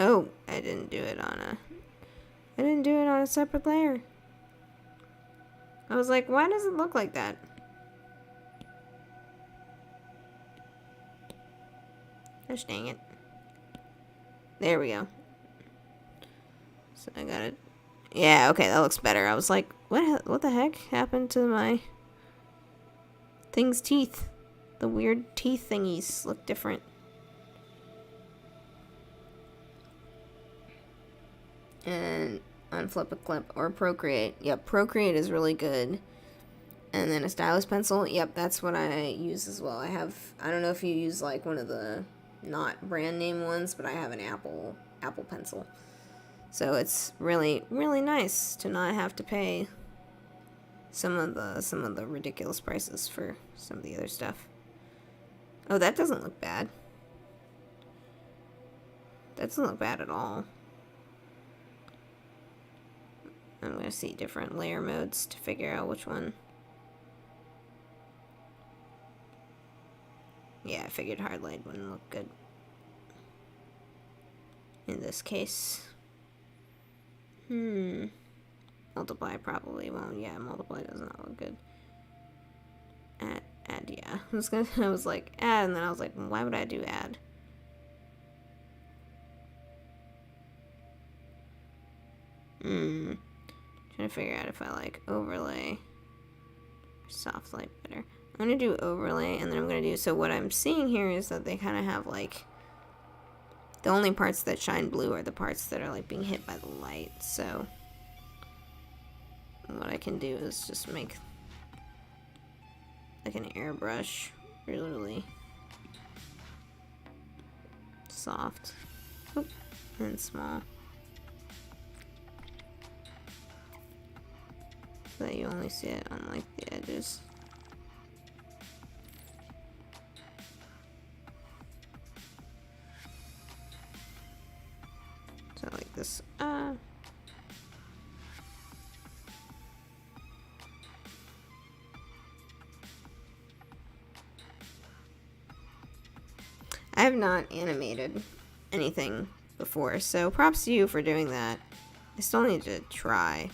Oh, I didn't do it on a separate layer. I was like, why does it look like that? Gosh dang it. There we go. So I got it. Yeah, okay, that looks better. I was like, what the heck happened to my thing's teeth? The weird teeth thingies look different. And on Flip a Clip or Procreate. Yeah, Procreate is really good And then a stylus pencil. Yep, that's what I use as well. I don't know if you use like one of the not brand name ones, but I have an Apple pencil. So it's really, really nice to not have to pay some of the ridiculous prices for some of the other stuff. Oh, that doesn't look bad. That doesn't look bad at all. I'm going to see different layer modes to figure out which one. Yeah, I figured hard light wouldn't look good in this case. Multiply probably won't. Yeah, multiply does not look good. Add, yeah. I was like, add, and then I was like, why would I do add? Trying to figure out if I like overlay or soft light better. I'm going to do overlay, and then I'm going to do, so what I'm seeing here is that they kind of have like, the only parts that shine blue are the parts that are like being hit by the light, so what I can do is just make like an airbrush really soft and small, so that you only see it on like the edges. So like this, I have not animated anything before, so props to you for doing that. I still need to try,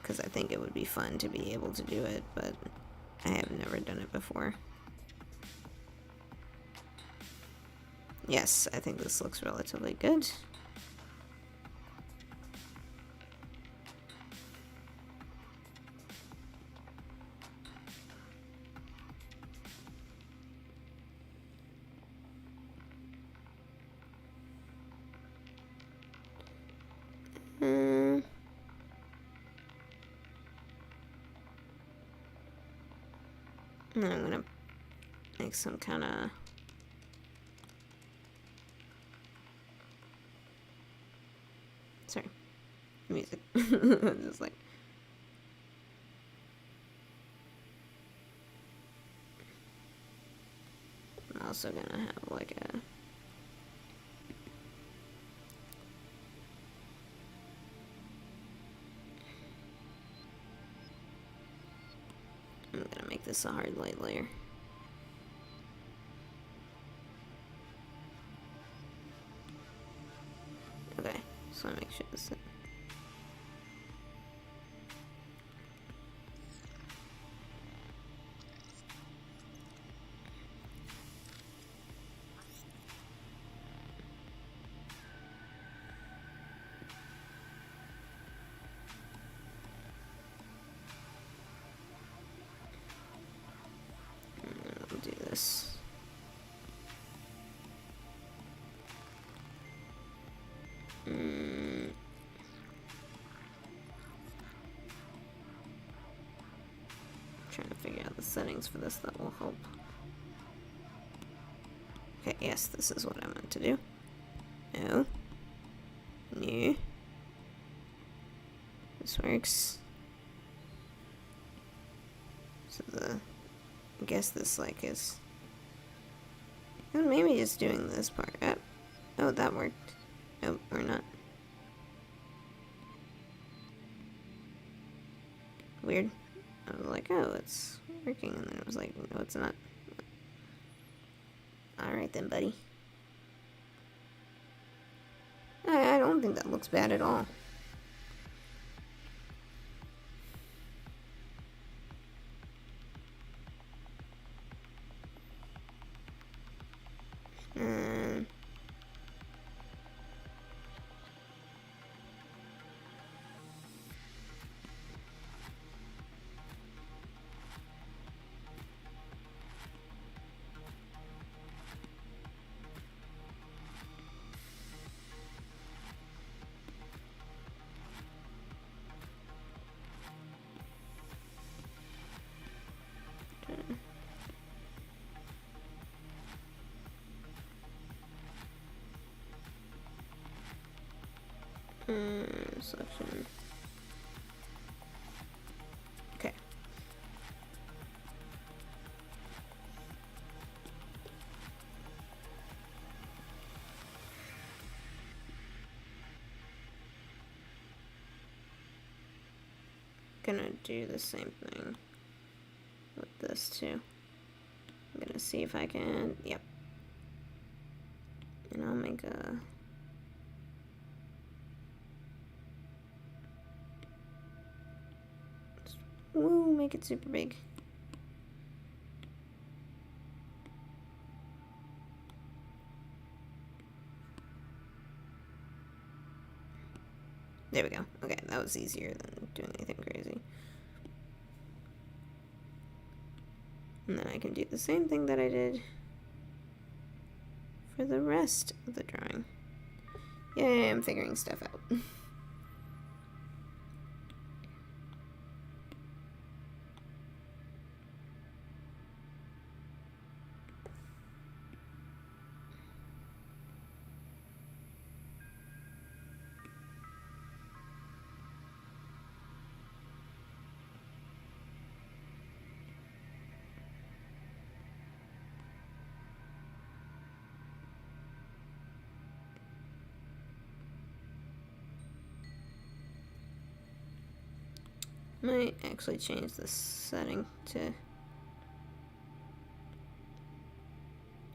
because I think it would be fun to be able to do it, but I have never done it before. Yes, I think this looks relatively good. And then I'm gonna make some kind of music. Just like I'm also gonna have like a I'm gonna make this a hard light layer. Okay, so I make sure this. We'll do this. Trying to figure out the settings for this that will help. Okay, yes, this is what I meant to do. No. No. This works. So I guess this like is, maybe just doing this part. Oh, that worked. Nope, or not. Weird. I was like, oh, it's working, and then it was like, no, it's not. Alright then, buddy. I don't think that looks bad at all. selection. Okay. Gonna do the same thing with this too. I'm gonna see if I can, yep. And I'll make a, woo, make it super big. There we go. Okay, that was easier than doing anything crazy. And then I can do the same thing that I did for the rest of the drawing. Yay, I'm figuring stuff out. Might actually change the setting to,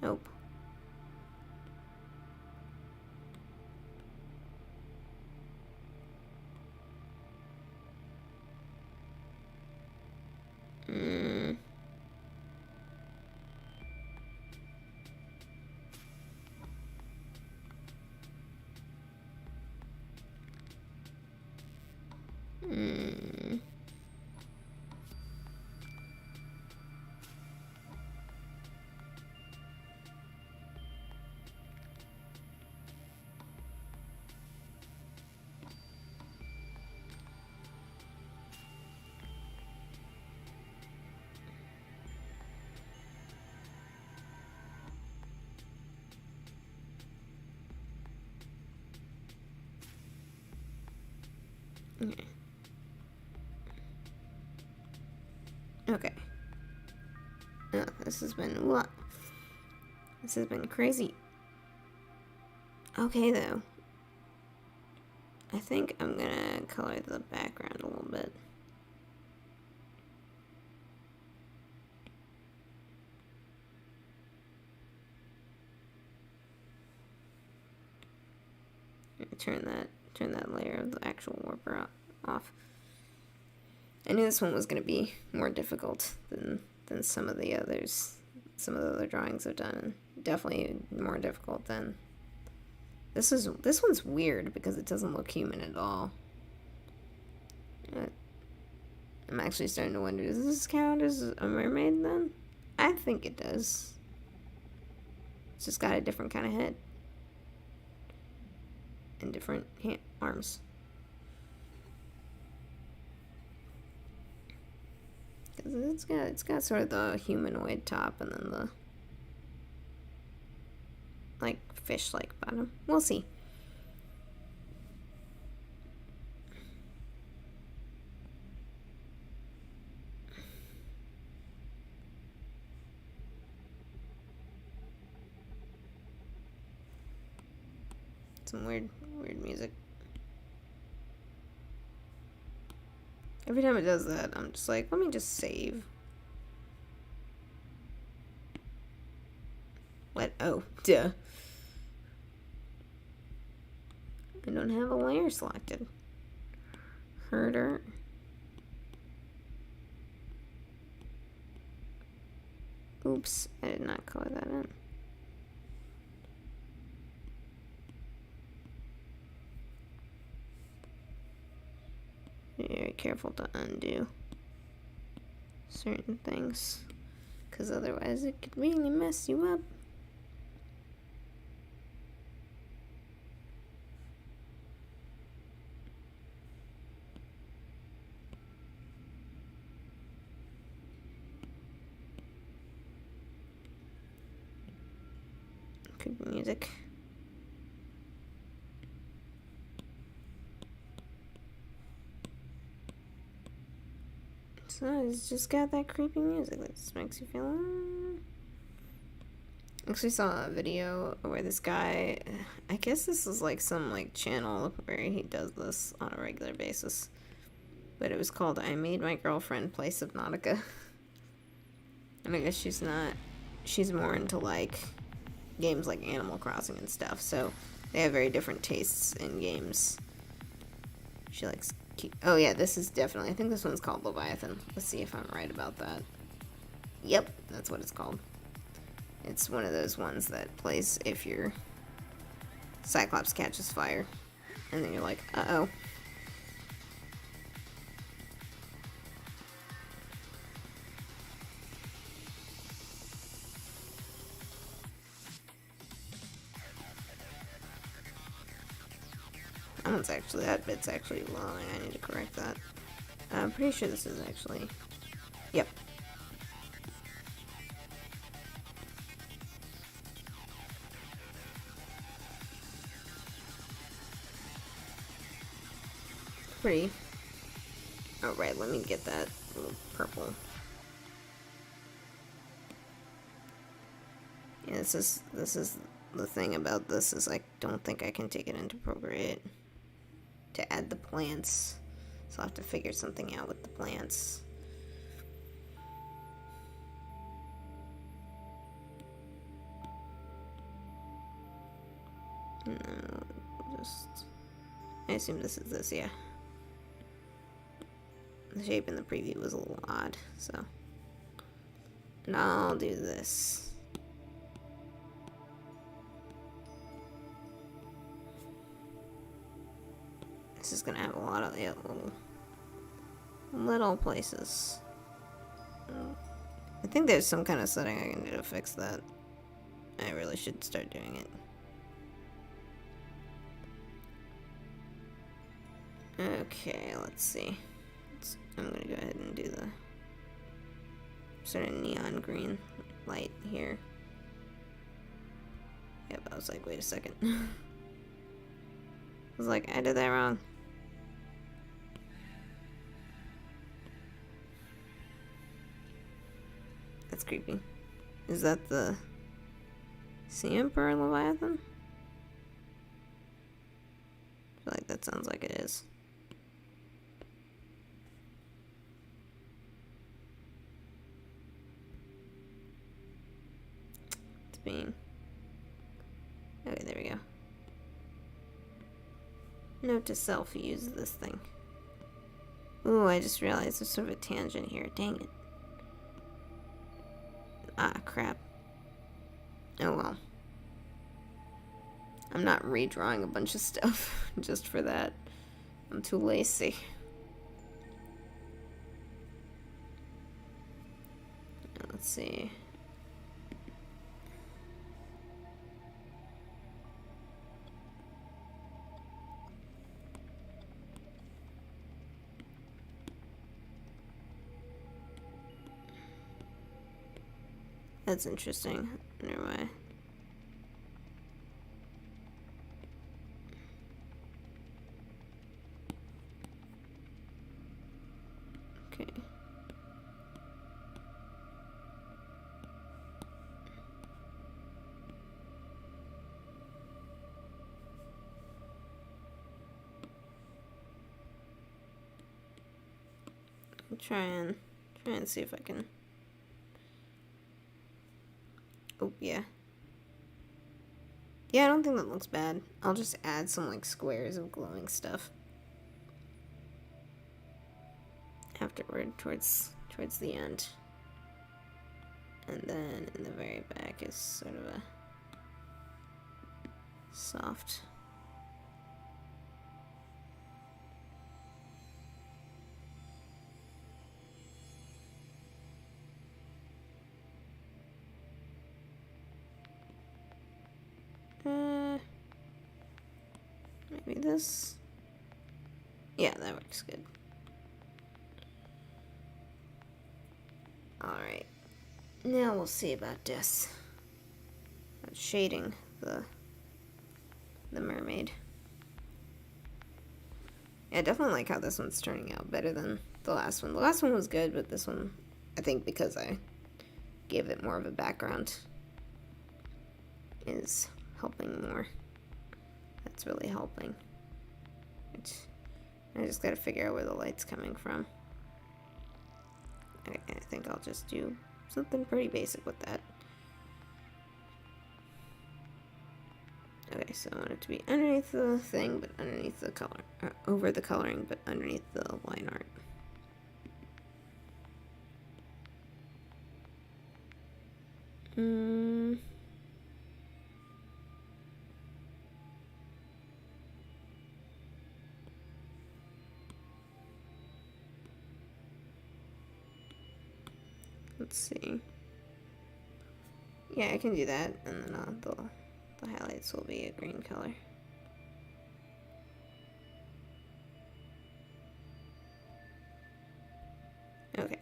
nope. Okay. Okay. Oh, this has been what? This has been crazy. Okay, though. I think I'm gonna color the background a little bit. Turn that layer of the actual warper off. I knew this one was going to be more difficult than some of the others. Some of the other drawings I've done. Definitely more difficult than this one's weird because it doesn't look human at all. I'm actually starting to wonder, does this count as a mermaid then? I think it does. It's just got a different kind of head. And different arms. It's got sort of the humanoid top and then the like fish-like bottom. We'll see. Some weird music. Every time it does that, I'm just like, let me just save. What? Oh, duh. I don't have a layer selected. Herder. Oops, I did not color that in. Very careful to undo certain things, because otherwise it could really mess you up. Could be music. So it's just got that creepy music that just makes you feel. Actually saw a video where this guy, I guess this is like some like channel where he does this on a regular basis, but it was called "I Made My Girlfriend Play Subnautica." And I guess she's more into like games like Animal Crossing and stuff, so they have very different tastes in games. She likes oh yeah, this is definitely, I think this one's called Leviathan. Let's see if I'm right about that. Yep, that's what it's called. It's one of those ones that plays if your Cyclops catches fire, and then you're like, uh-oh. That bit's actually long. I need to correct that. I'm pretty sure this is actually, yep. Pretty. Oh, right, let me get that little purple. Yeah, this is the thing about this is I don't think I can take it into Procreate to add the plants. So I'll have to figure something out with the plants. No, just, I assume this is this, yeah. The shape in the preview was a little odd, so. And I'll do this. This is gonna have a lot of little places. I think there's some kind of setting I can do to fix that. I really should start doing it. Okay, let's see. I'm gonna go ahead and do the sort of neon green light here. Yep, I was like, wait a second. I was like, I did that wrong. That's creepy. Is that the Sea Emperor Leviathan? I feel like that sounds like it is. It's being... Okay, there we go. Note to self, use this thing. Ooh, I just realized there's sort of a tangent here. Dang it. Ah, crap. Oh well. I'm not redrawing a bunch of stuff just for that. I'm too lazy. Let's see. That's interesting. Never mind. Okay. I'll try and see if I can. Oh, yeah. Yeah, I don't think that looks bad. I'll just add some, like, squares of glowing stuff. Afterward, towards the end. And then in the very back is sort of a soft... maybe this? Yeah, that works good. Alright. Now we'll see about this. About shading the mermaid. Yeah, I definitely like how this one's turning out better than the last one. The last one was good, but this one, I think because I gave it more of a background, is helping more. That's really helping. I just gotta figure out where the light's coming from. I think I'll just do something pretty basic with that. Okay, so I want it to be underneath the thing, but underneath the color, over the coloring, but underneath the line art. Let's see. Yeah, I can do that, and then the highlights will be a green color. Okay.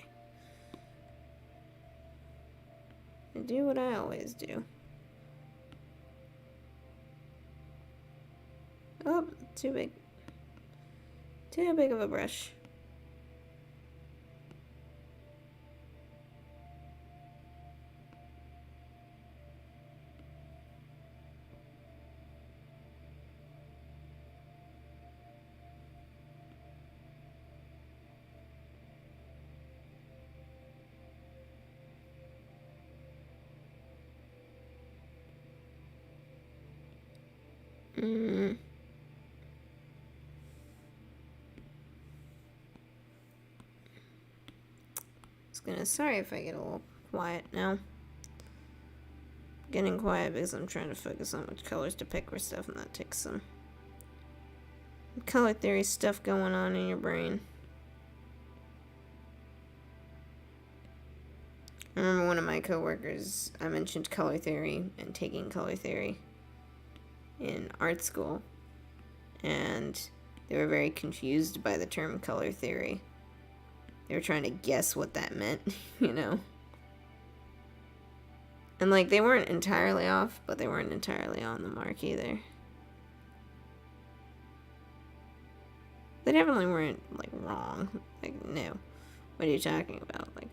I do what I always do. Oh, too big. Too big of a brush. Sorry if I get a little quiet now. Getting quiet because I'm trying to focus on which colors to pick for stuff, and that takes some color theory stuff going on in your brain. I remember one of my coworkers, I mentioned color theory and taking color theory in art school, and they were very confused by the term color theory. They were trying to guess what that meant, you know? And, like, they weren't entirely off, but they weren't entirely on the mark either. They definitely weren't, like, wrong. Like, no. What are you talking about? Like,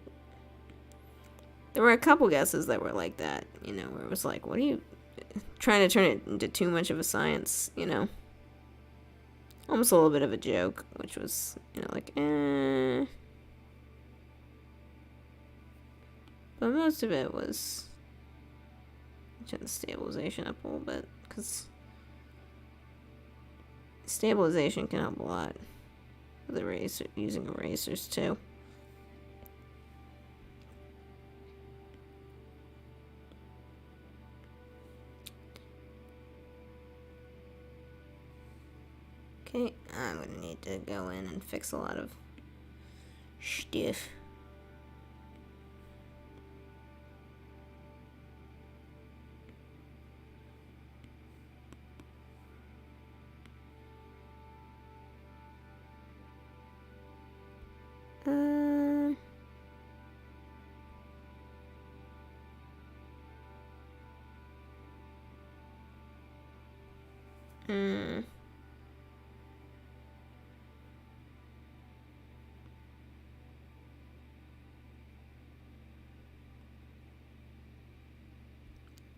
there were a couple guesses that were like that, you know, where it was like, what are you trying to turn it into too much of a science, you know? Almost a little bit of a joke, which was, you know, like, But most of it was... turn the stabilization up a little bit, because stabilization can help a lot with using erasers too. Okay, I'm gonna need to go in and fix a lot of stuff.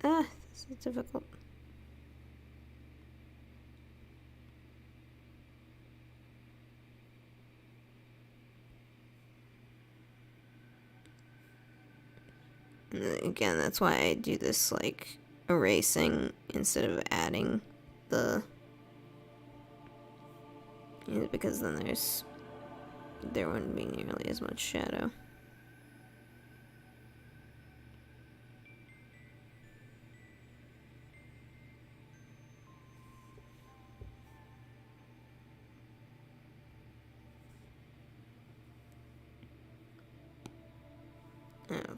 This is difficult. And again, that's why I do this, like, erasing instead of adding the... because then there wouldn't be nearly as much shadow.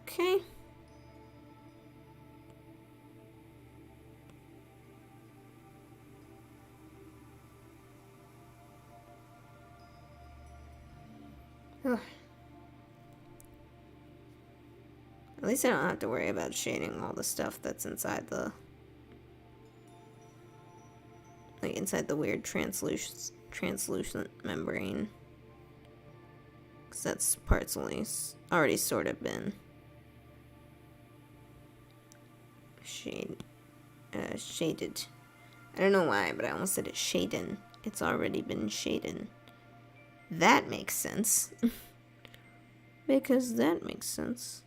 Okay. Ugh. At least I don't have to worry about shading all the stuff that's inside the... like, inside the weird translucent membrane. Because that's part's already sort of been shaded. I don't know why, but I almost said it shaden. It's already been shaden. That makes sense. Because that makes sense.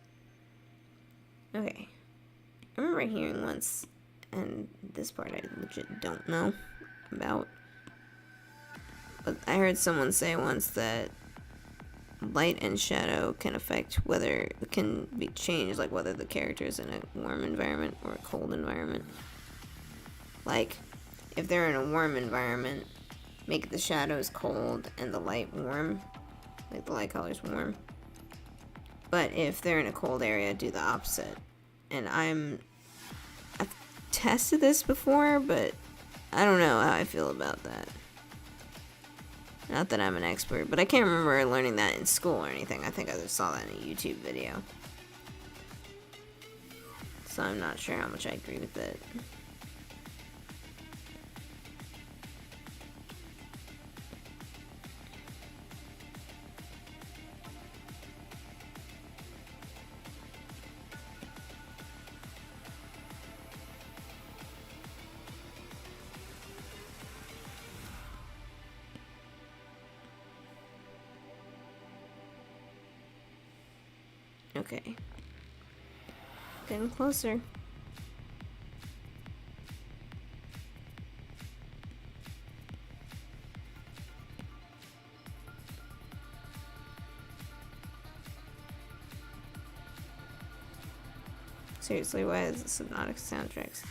Okay. I remember hearing once, and this part I legit don't know about, but I heard someone say once that light and shadow can affect whether it can be changed, like whether the character's in a warm environment or a cold environment. Like, if they're in a warm environment, make the shadows cold and the light warm, like the light color's warm. But if they're in a cold area, do the opposite. And I've tested this before, but I don't know how I feel about that. Not that I'm an expert, but I can't remember learning that in school or anything. I think I just saw that in a YouTube video. So I'm not sure how much I agree with it. Okay. Getting closer. Seriously, why is the Subnautica soundtracks?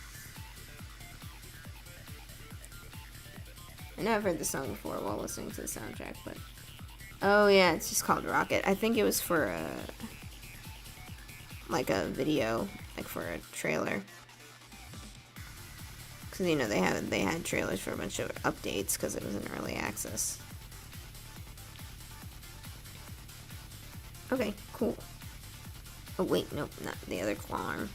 I know I've heard the song before while listening to the soundtrack, but... Oh yeah, it's just called Rocket. I think it was for a video, like for a trailer. Because, you know, they had trailers for a bunch of updates because it was in early access. Okay, cool. Oh wait, nope, not the other claw arm.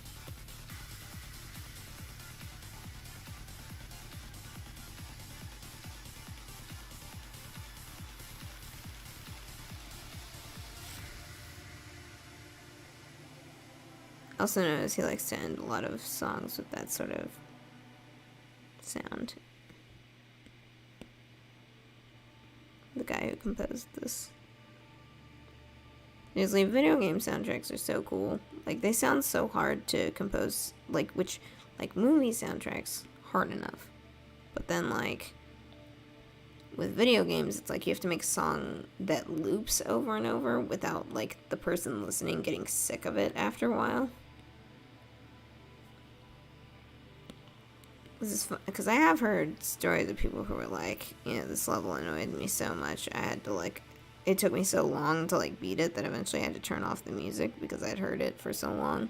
Also notice he likes to end a lot of songs with that sort of sound. The guy who composed this. Usually video game soundtracks are so cool. Like, they sound so hard to compose, like movie soundtracks, hard enough. But then, like, with video games, it's like you have to make a song that loops over and over without, like, the person listening getting sick of it after a while. This is fun, because I have heard stories of people who were like, you know, this level annoyed me so much, I had to, like, it took me so long to, like, beat it that eventually I had to turn off the music because I'd heard it for so long.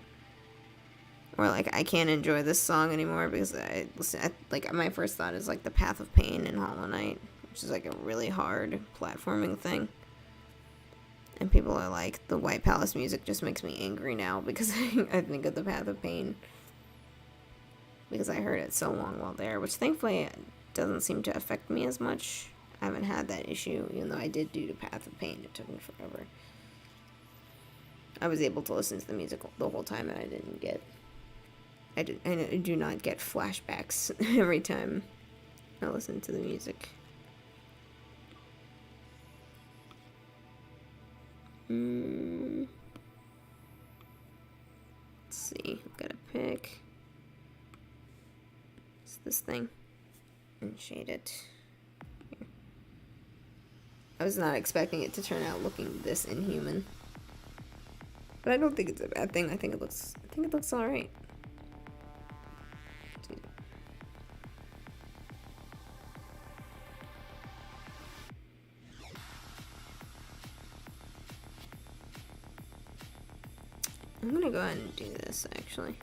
Or, like, I can't enjoy this song anymore because like, my first thought is, like, the Path of Pain in Hollow Knight, which is, like, a really hard platforming thing. And people are like, the White Palace music just makes me angry now because I think of the Path of Pain. Because I heard it so long while there, which thankfully doesn't seem to affect me as much. I haven't had that issue, even though I did do the Path of Pain. It took me forever. I was able to listen to the music the whole time, and I do not get flashbacks every time I listen to the music. Let's see. I've got to pick this thing and shade it. Here. I was not expecting it to turn out looking this inhuman, but I don't think it's a bad thing. I think it looks all right. I'm gonna go ahead and do this actually.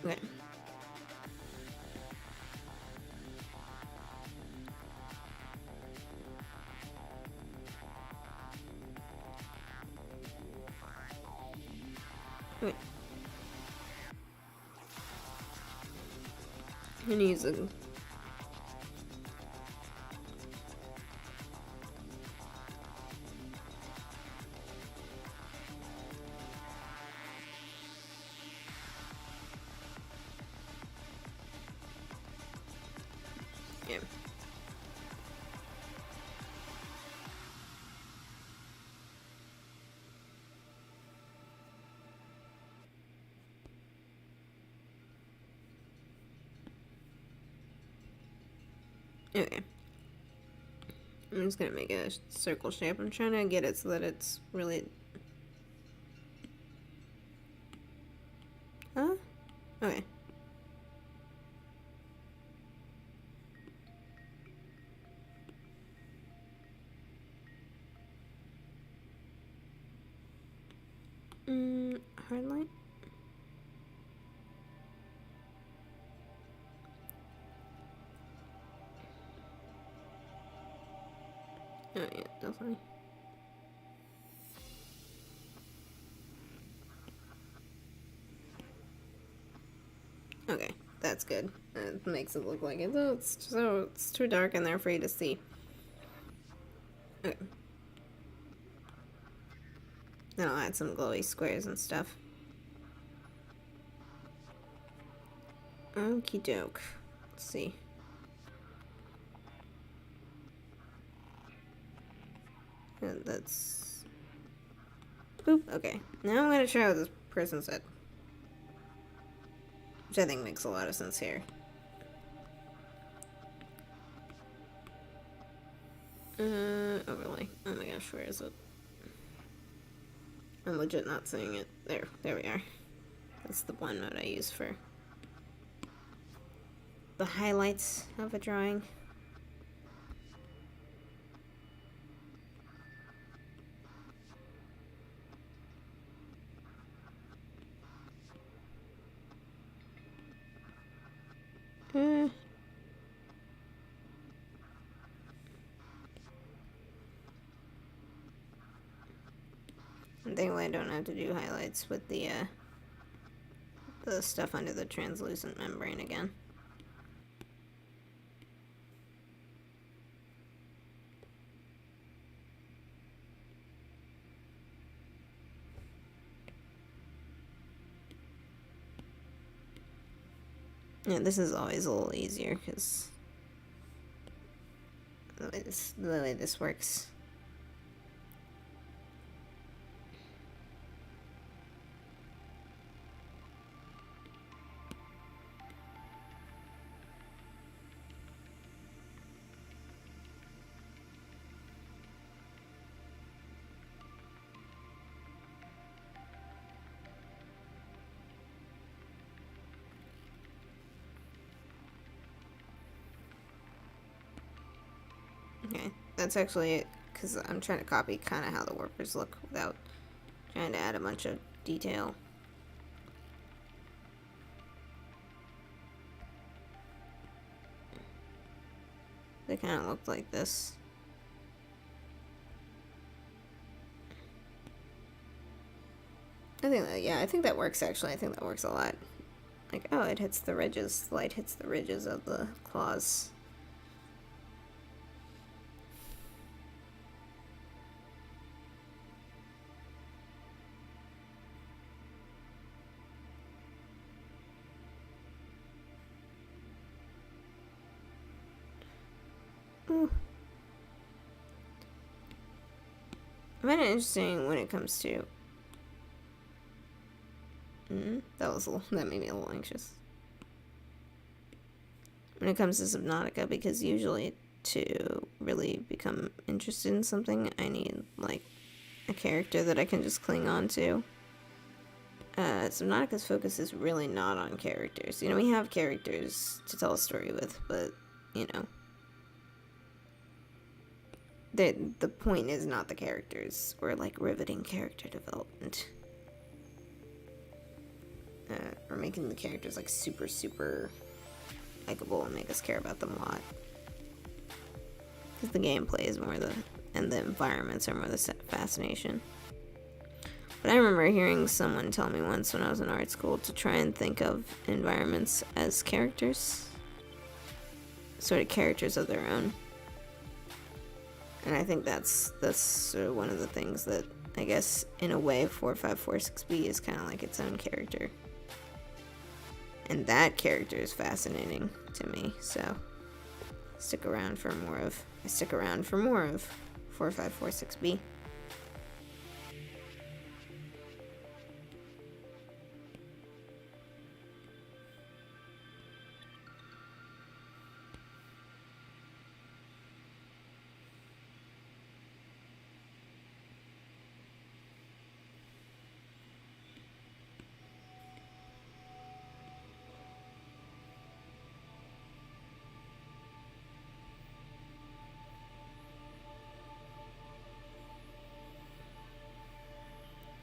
Okay. gonna use a... Yeah. Okay. I'm just gonna make a circle shape. I'm trying to get it so that it's really... Huh? Okay. Hard line? Oh yeah, definitely. Okay, that's good. It makes it look like it. Oh, it's too dark in there for you to see. Okay. Then I'll add some glowy squares and stuff. Okie doke. Let's see. And that's... Boop. Okay. Now I'm gonna try what this person said. Which I think makes a lot of sense here. Overlay. Oh my gosh, where is it? I'm legit not seeing it. There we are. That's the one mode I use for the highlights of a drawing. Thankfully I don't have to do highlights with the stuff under the translucent membrane again. Yeah, this is always a little easier because the way this works. Okay, that's actually it, because I'm trying to copy kind of how the workers look without trying to add a bunch of detail. They kind of look like this. I think that works actually. I think that works a lot. Like, oh, it hits the ridges. The light hits the ridges of the claws. I find it interesting when it comes to... that made me a little anxious. When it comes to Subnautica, because usually to really become interested in something, I need, like, a character that I can just cling on to. Subnautica's focus is really not on characters. You know, we have characters to tell a story with, but, you know... The point is not the characters, or like riveting character development. Or making the characters like super likable and make us care about them a lot. Because the gameplay is more and the environments are more the fascination. But I remember hearing someone tell me once when I was in art school to try and think of environments as characters. sort of characters of their own. And I think that's sort of one of the things that, I guess, in a way, 4546B is kind of like its own character. And that character is fascinating to me, so stick around for more of 4546B.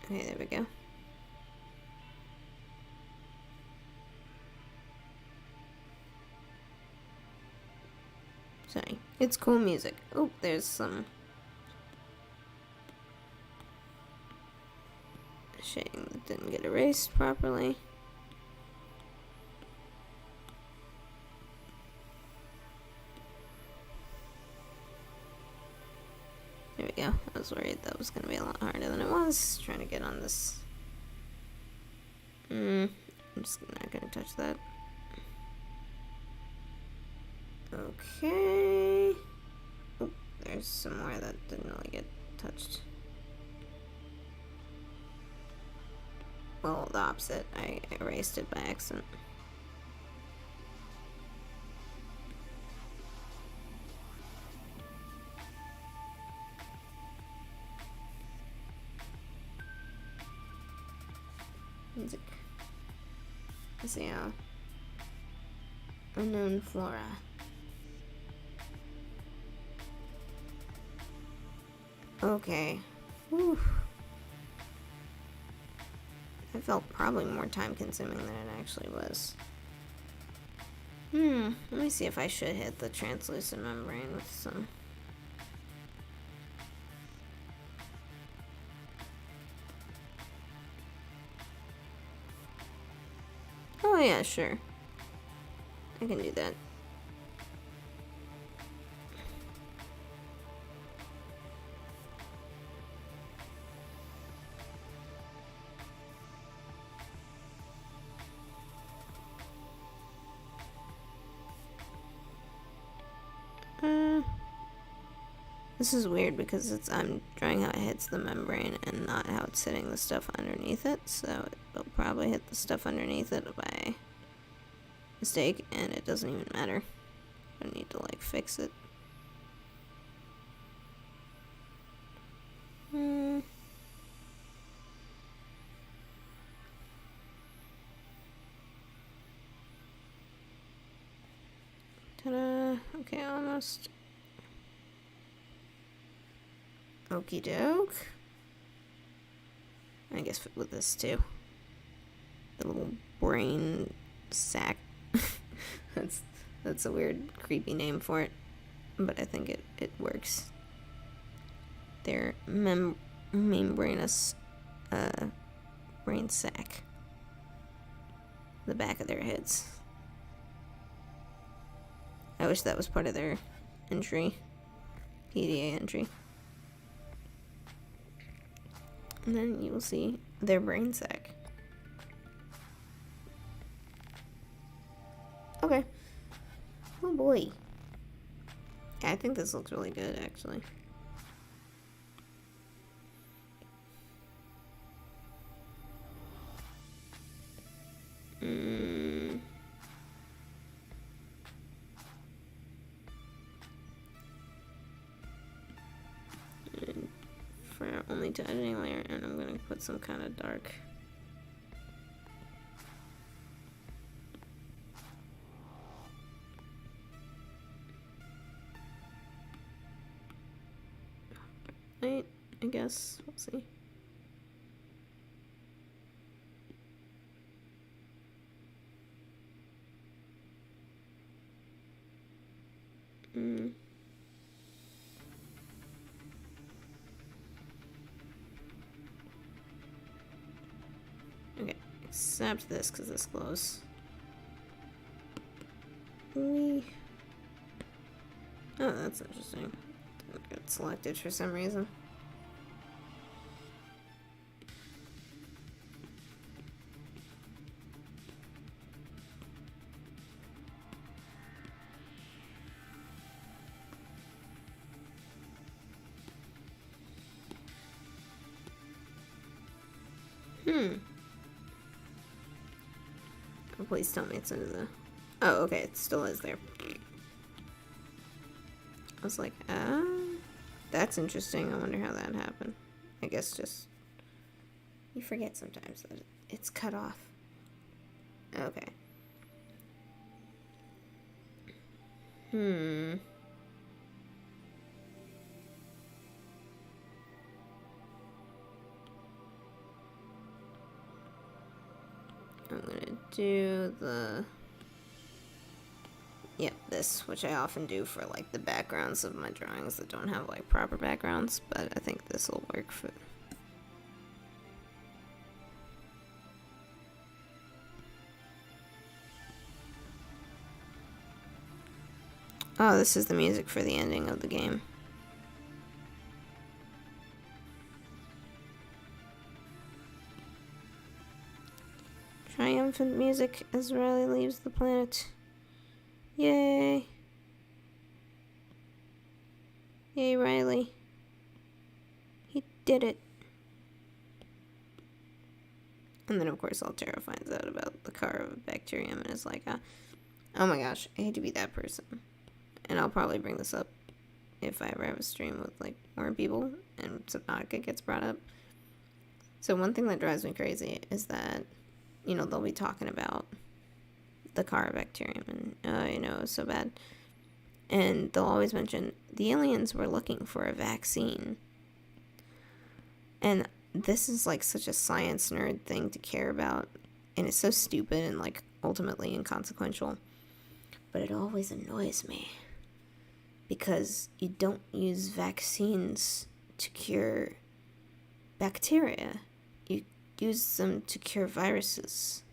Okay, there we go. Sorry. It's cool music. Oh, there's some shading that didn't get erased properly. There we go. I was worried that was going to be a lot harder than it was. Trying to get on this. I'm just not going to touch that. Okay. Oh, there's some more that didn't really get touched. Well, the opposite. I erased it by accident. Music. Let's see how. Unknown flora. Okay. Whew. That felt probably more time consuming than it actually was. Let me see if I should hit the translucent membrane with some. Oh yeah, sure. I can do that. This is weird because I'm drawing how it hits the membrane and not how it's hitting the stuff underneath it, so it'll probably hit the stuff underneath it by mistake, and it doesn't even matter. I don't need to like fix it. Ta-da! Okay, almost. Okie doke. I guess with this too. The little brain sack. That's a weird, creepy name for it, but I think it works. Their membranous brain sac. The back of their heads. I wish that was part of their entry. PDA entry. And then you will see their brain sac. Okay. Oh boy. Yeah, I think this looks really good, actually. For only to editing layer, and I'm gonna put some kind of dark. Wait, I guess we'll see. Okay, except this, because this glows. Oh, that's interesting. Didn't get selected for some reason. Oh, please tell me it's into the... Oh, okay, it still is there. I was like, that's interesting. I wonder how that happened. I guess just... You forget sometimes that it's cut off. Okay. I'm gonna do the... Yep, this, which I often do for, like, the backgrounds of my drawings that don't have, like, proper backgrounds, but I think this will work for... Oh, this is the music for the ending of the game. Triumphant music as Riley leaves the planet. Yay. Yay, Riley. He did it. And then, of course, Altera finds out about the car of bacterium and is like, oh my gosh, I hate to be that person. And I'll probably bring this up if I ever have a stream with, like, more people and Subnautica gets brought up. So one thing that drives me crazy is that, you know, they'll be talking about the Caribacterium and, you know, it was so bad. And they'll always mention the aliens were looking for a vaccine. And this is, like, such a science nerd thing to care about. And it's so stupid and, like, ultimately inconsequential. But it always annoys me. Because you don't use vaccines to cure bacteria. You use them to cure viruses.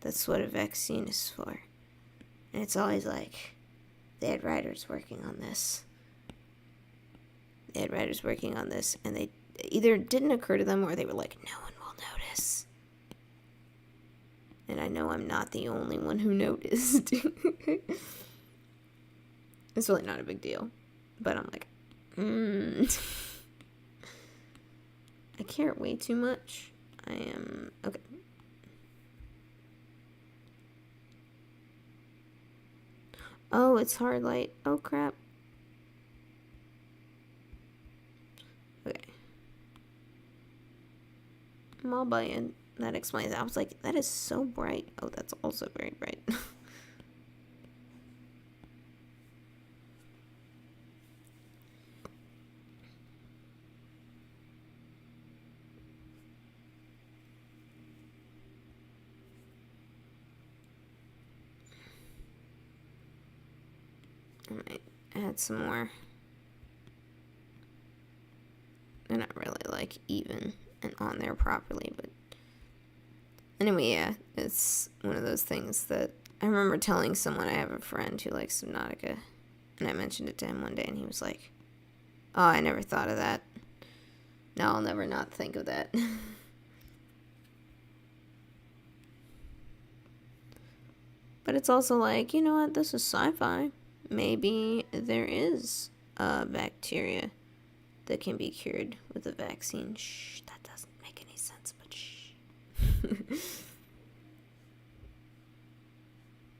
That's what a vaccine is for. And it's always like, they had writers working on this. And they either didn't occur to them or they were like, no one will notice. And I know I'm not the only one who noticed. It's really not a big deal. But I'm like, I care way too much. I am... Okay. Oh, it's hard light. Oh, crap. Okay. I'm all buying. That explains it. I was like, that is so bright. Oh, that's also very bright. I might add some more. They're not really, like, even and on there properly, but anyway, yeah, it's one of those things that I remember telling someone. I have a friend who likes Subnautica, and I mentioned it to him one day, and he was like, oh, I never thought of that. No, I'll never not think of that. But it's also like, you know what, this is sci-fi. Maybe there is a bacteria that can be cured with a vaccine. Shh, that doesn't make any sense, but shh.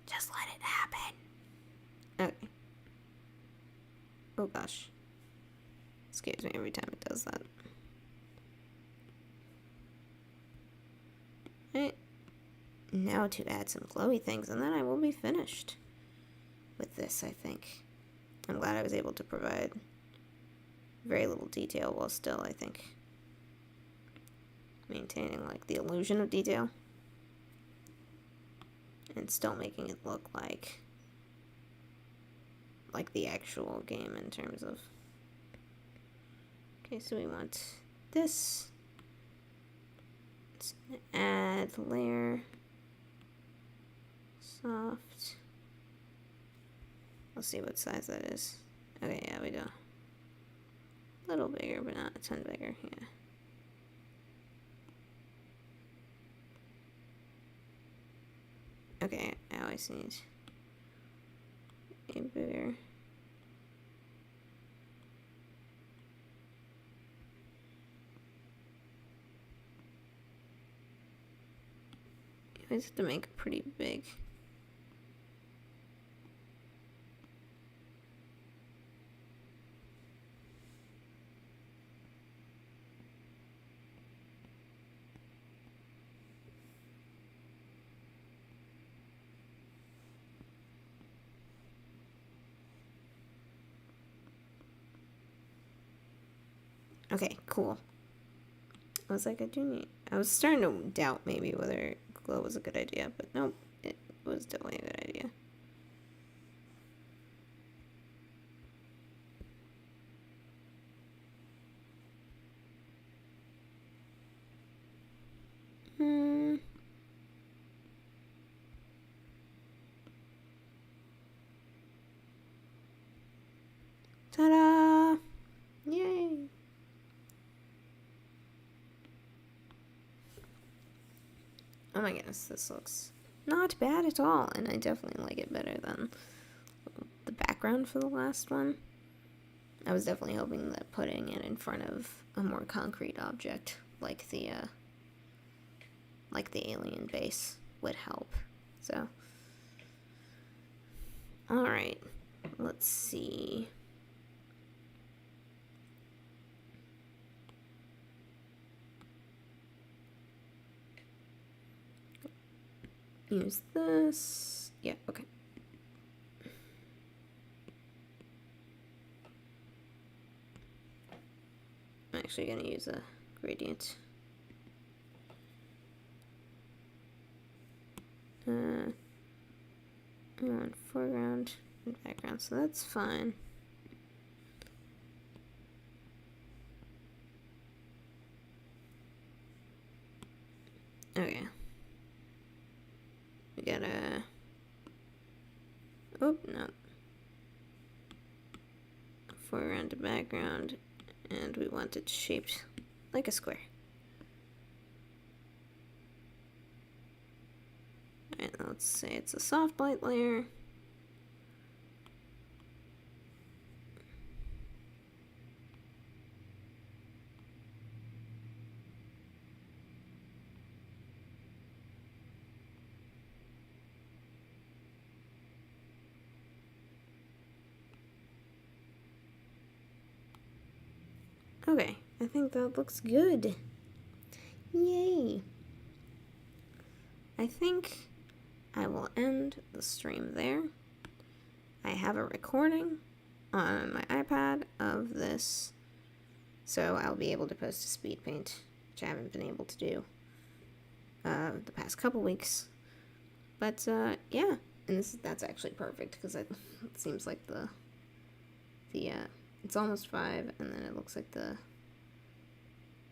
Just let it happen. Okay. Oh gosh. It scares me every time it does that. Alright. Now to add some glowy things, and then I will be finished with this, I think. I'm glad I was able to provide very little detail while still, I think, maintaining, like, the illusion of detail and still making it look like the actual game in terms of... Okay, so we want this. Let's add layer. Soft. Let's see what size that is. Okay, yeah, we do. A little bigger, but not a ton bigger, yeah. Okay, I always need a bigger. You always have to make it pretty big. Okay, cool. I was like, I was starting to doubt maybe whether glow was a good idea, but nope, it was definitely a good idea. Ta-da! Yay! Oh my goodness, this looks not bad at all, and I definitely like it better than the background for the last one. I was definitely hoping that putting it in front of a more concrete object like the alien base would help. So, all right, let's see. Use this. Yeah, okay. I'm actually going to use a gradient. I want foreground and background, so that's fine. Okay. We gotta... Oh, no. Foreground to background, and we want it shaped like a square. Alright, let's say it's a soft light layer. Okay, I think that looks good. Yay! I think I will end the stream there. I have a recording on my iPad of this, so I'll be able to post a speed paint, which I haven't been able to do the past couple weeks. But yeah, and that's actually perfect because it seems like the it's almost 5, and then it looks like the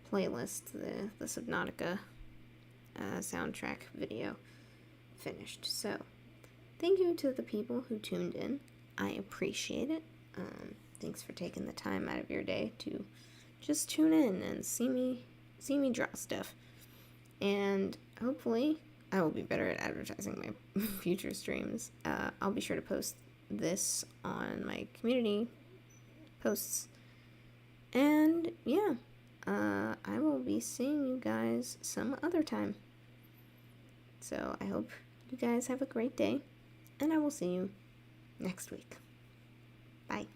playlist, the Subnautica soundtrack video finished. So thank you to the people who tuned in. I appreciate it. Thanks for taking the time out of your day to just tune in and see me draw stuff. And hopefully I will be better at advertising my future streams. I'll be sure to post this on my community posts. And yeah, I will be seeing you guys some other time. So I hope you guys have a great day, and I will see you next week. Bye.